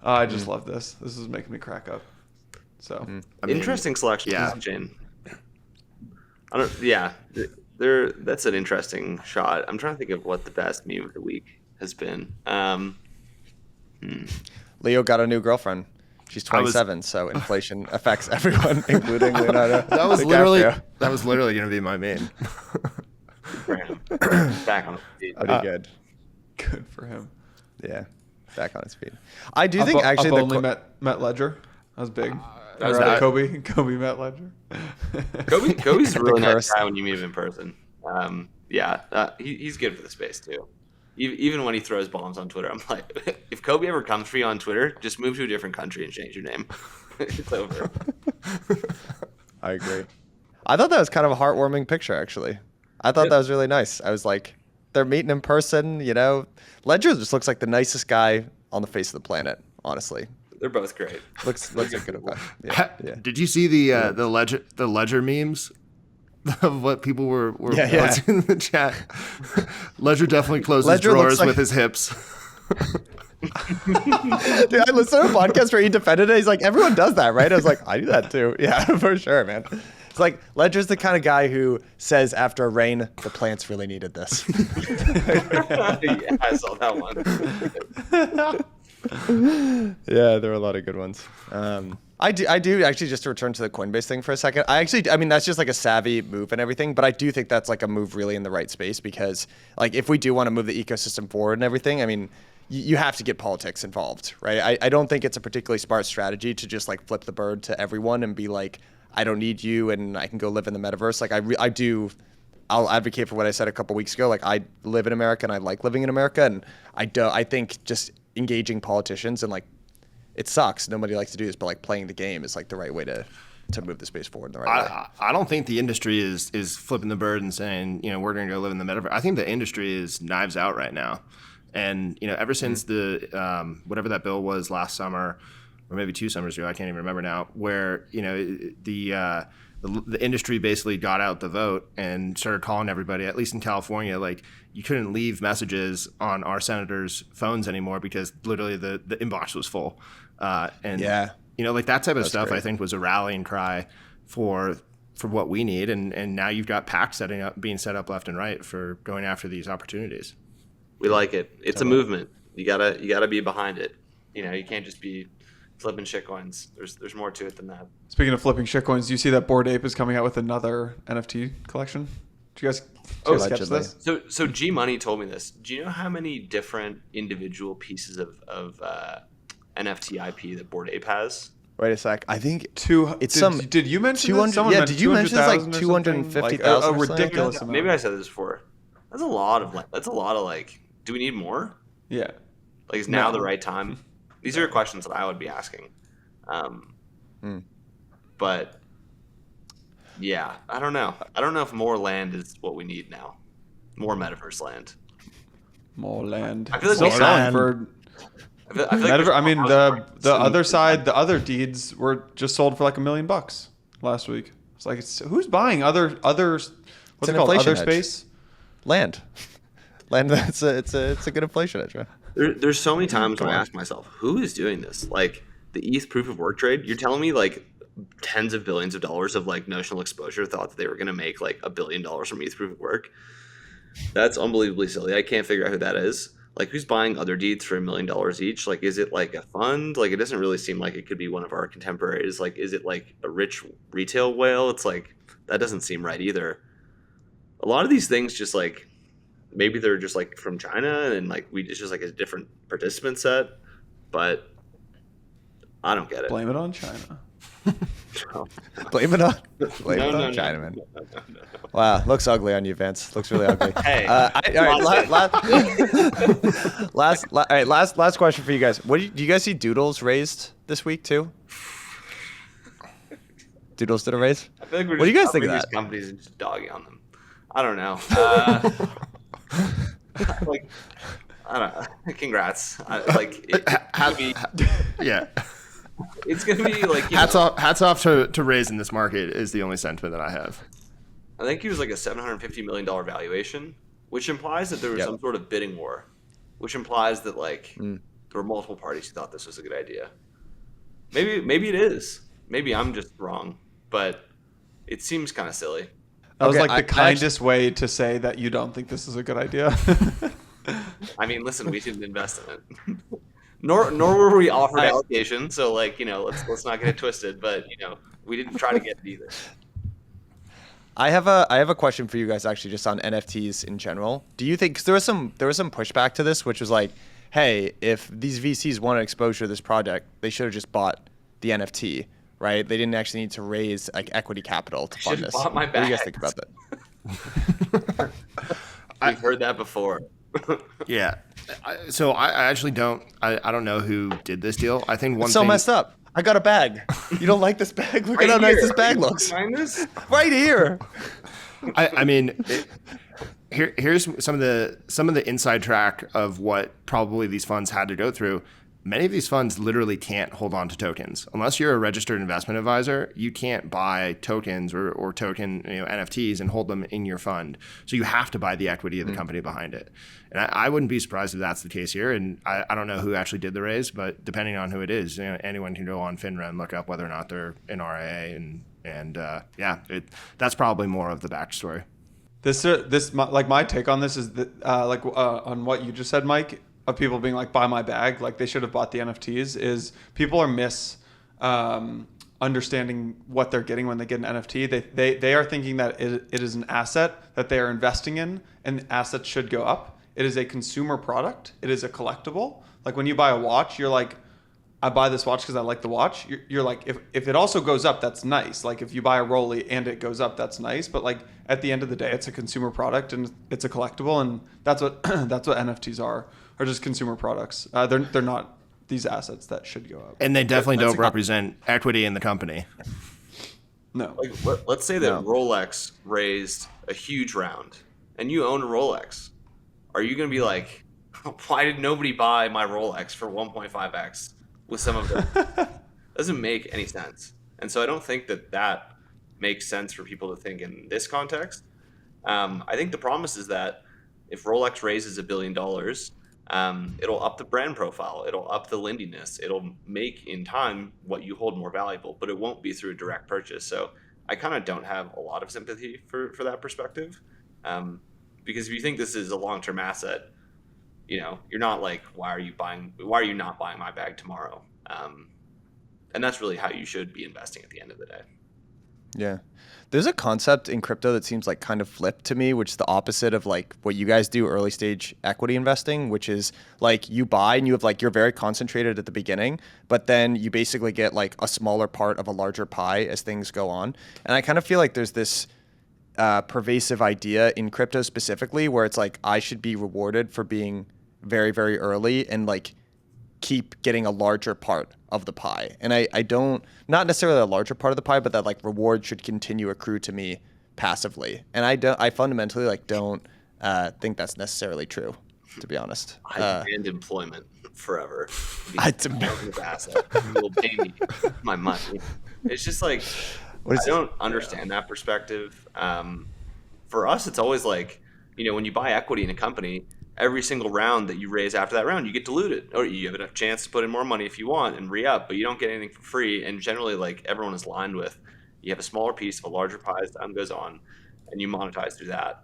I just love this. This is making me crack up. So Interesting selection. Yeah. Jane. That's an interesting shot. I'm trying to think of what the best meme of the week has been. Leo got a new girlfriend. She's 27, so inflation affects everyone, including Leonardo. That was literally going to be my meme. Back on the feet. Pretty good. good for him. Yeah, back on his feet. I do think actually I've only met Ledger. That was big. That was bad. Kobe met Ledger. Kobe's a really nice guy when you meet him in person. He's good for the space too. Even when he throws bombs on Twitter, I'm like, if Kobe ever comes for you on Twitter, just move to a different country and change your name. It's over. I agree. I thought that was kind of a heartwarming picture, actually. I thought that was really nice. I was like, they're meeting in person, Ledger just looks like the nicest guy on the face of the planet, honestly. They're both great. Looks like a good guy. Yeah. Did you see the Ledger memes? Of what people were posting in the chat. Ledger definitely closes Ledger drawers like... with his hips. Dude, I listened to a podcast where he defended it. He's like, everyone does that, right? I was like, I do that too. Yeah, for sure, man. It's like Ledger's the kind of guy who says after a rain, the plants really needed this. Yeah, I saw that one. Yeah, there were a lot of good ones. I do actually, just to return to the Coinbase thing for a second. I mean, that's just like a savvy move and everything, but I do think that's like a move really in the right space because like if we do want to move the ecosystem forward and everything, I mean, you have to get politics involved, right? I don't think it's a particularly smart strategy to just like flip the bird to everyone and be like, I don't need you and I can go live in the metaverse. Like I'll advocate for what I said a couple weeks ago. Like I live in America and I like living in America, and I think just engaging politicians and like, it sucks. Nobody likes to do this, but like playing the game is like the right way to move the space forward in the right way. I don't think the industry is flipping the bird and saying, we're going to go live in the metaverse. I think the industry is knives out right now. And, ever since the whatever that bill was last summer, or maybe 2 summers ago, I can't even remember now, where, the industry basically got out the vote and started calling everybody, at least in California, like you couldn't leave messages on our senators' phones anymore because literally the inbox was full. And yeah. Like that type of That's stuff, great. I think was a rallying cry for what we need. And now you've got PACs being set up left and right for going after these opportunities. We like it. It's a movement. You gotta be behind it. You can't just be flipping shitcoins. There's more to it than that. Speaking of flipping shitcoins, do you see that Bored Ape is coming out with another NFT collection? Did you guys catch this? So G Money told me this. Do you know how many different individual pieces of NFT IP that Bored Ape has? Wait a sec. I think Did you mention 200? this? Someone Yeah, mentioned did you mention it's like 200,000 or something? 250,000? Like a ridiculous amount. Maybe I said this before. That's a lot of like. Do we need more? Yeah. Like, is now the right time? These are questions that I would be asking. But yeah, I don't know. I don't know if more land is what we need now. More metaverse land. More land. I feel like Still more selling land. for. I feel like The other side, the other deeds were just sold for like $1 million last week. It's like, who's buying others? What's it called? inflation Other hedge. space? Land. It's a good inflation hedge, right? There's so many times when I ask myself, who is doing this? Like the ETH proof of work trade. You're telling me like tens of billions of dollars of like notional exposure thought that they were going to make like $1 billion from ETH proof of work. That's unbelievably silly. I can't figure out who that is. Like, who's buying other deeds for $1 million each? Like, is it like a fund? Like, it doesn't really seem like it could be one of our contemporaries. Like, is it like a rich retail whale? It's like, that doesn't seem right either. A lot of these things just like, maybe they're just like from China and like it's just like a different participant set, but I don't get it. Blame it on China. Blame it on China, man. Wow, looks ugly on you, Vince. Looks really ugly. Hey, all right, last question for you guys. Do you guys see Doodles raised this week too? Doodles did a raise. I feel like we're What do you guys just think of covering that? these companies and just dogging on them. I don't know. Like, I don't know. Congrats. Yeah. It's gonna be like Hats off to Raise in this market is the only sentiment that I have. I think he was like a $750 million valuation, which implies that there was some sort of bidding war, which implies that like there were multiple parties who thought this was a good idea. Maybe it is. Maybe I'm just wrong, but it seems kind of silly. That was Okay, like the kindest way to say that you don't think this is a good idea. I mean, listen, we didn't invest in it. Nor were we offered allocation, so like, let's not get it twisted, but we didn't try to get it either. I have a question for you guys actually, just on NFTs in general. Do you think, 'cause there was some pushback to this, which was like, hey, if these VCs wanted exposure to this project, they should have just bought the NFT, right? They didn't actually need to raise like equity capital to fund this. Bought my What do you guys bags. think about that? We've heard that before. Yeah. So I actually don't. I don't know who did this deal. I think one It's so thing. messed up. I got a bag. You don't like this bag? Look at how nice this bag looks. Right here. I mean, here's some of the inside track of what probably these funds had to go through. Many of these funds literally can't hold on to tokens unless you're a registered investment advisor. You can't buy tokens or token NFTs and hold them in your fund. So you have to buy the equity of the company behind it. And I wouldn't be surprised if that's the case here. And I don't know who actually did the raise, but depending on who it is, anyone can go on FINRA and look up whether or not they're an RIA. And that's probably more of the backstory. My take on this is that on what you just said, Mike, of people being like, buy my bag, like they should have bought the NFTs, is people are understanding what they're getting when they get an NFT. They are thinking that it is an asset that they are investing in, and the assets should go up. It is a consumer product. It is a collectible. Like when you buy a watch, you're like, I buy this watch because I like the watch. You're like, if it also goes up, that's nice. Like if you buy a Rolly and it goes up, that's nice. But like at the end of the day, it's a consumer product and it's a collectible, and that's what that's what NFTs are just consumer products. They're not these assets that should go up. And they definitely don't represent equity in the company. No. Like, let's say that Rolex raised a huge round, and you own a Rolex. Are you going to be like, why did nobody buy my Rolex for 1.5x with some of them? Doesn't make any sense. And so I don't think that makes sense for people to think in this context. I think the promise is that if Rolex raises $1 billion, it'll up the brand profile, it'll up the lendiness, it'll make in time what you hold more valuable, but it won't be through a direct purchase. So I kind of don't have a lot of sympathy for that perspective, because if you think this is a long-term asset, you're not like, why are you not buying my bag tomorrow? And that's really how you should be investing at the end of the day. Yeah. There's a concept in crypto that seems like kind of flipped to me, which is the opposite of like what you guys do, early stage equity investing, which is like you buy and you have like, you're very concentrated at the beginning, but then you basically get like a smaller part of a larger pie as things go on. And I kind of feel like there's this pervasive idea in crypto specifically where it's like, I should be rewarded for being very, very early and like keep getting a larger part of the pie. And I don't, not necessarily a larger part of the pie, but that like reward should continue accrue to me passively. And I fundamentally like don't think that's necessarily true, to be honest. I demand employment forever. I demand asset. You will pay me my money. It's just like, I don't understand that perspective. For us, it's always like, when you buy equity in a company, every single round that you raise after that round, you get diluted, or you have a chance to put in more money if you want and re-up, but you don't get anything for free. And generally, like, everyone is lined with, you have a smaller piece of a larger pie as time goes on, and you monetize through that.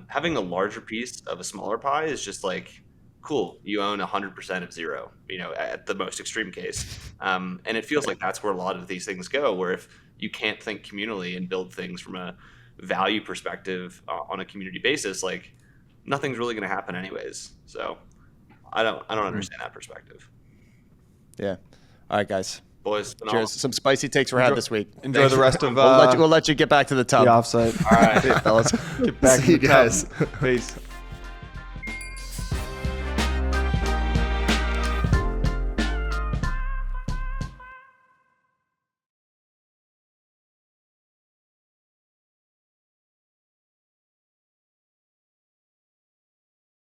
Having a larger piece of a smaller pie is just like, cool, you own 100% of zero, at the most extreme case. And it feels like that's where a lot of these things go, where if you can't think communally and build things from a value perspective on a community basis, like, nothing's really going to happen anyways. So I don't understand that perspective. Yeah. All right, guys. Boys, cheers. Some spicy takes we had this week. Enjoy Thanks. the rest of we'll let you get back to the tub. The offsite. All right, fellas. Get back See to the you guys. Peace.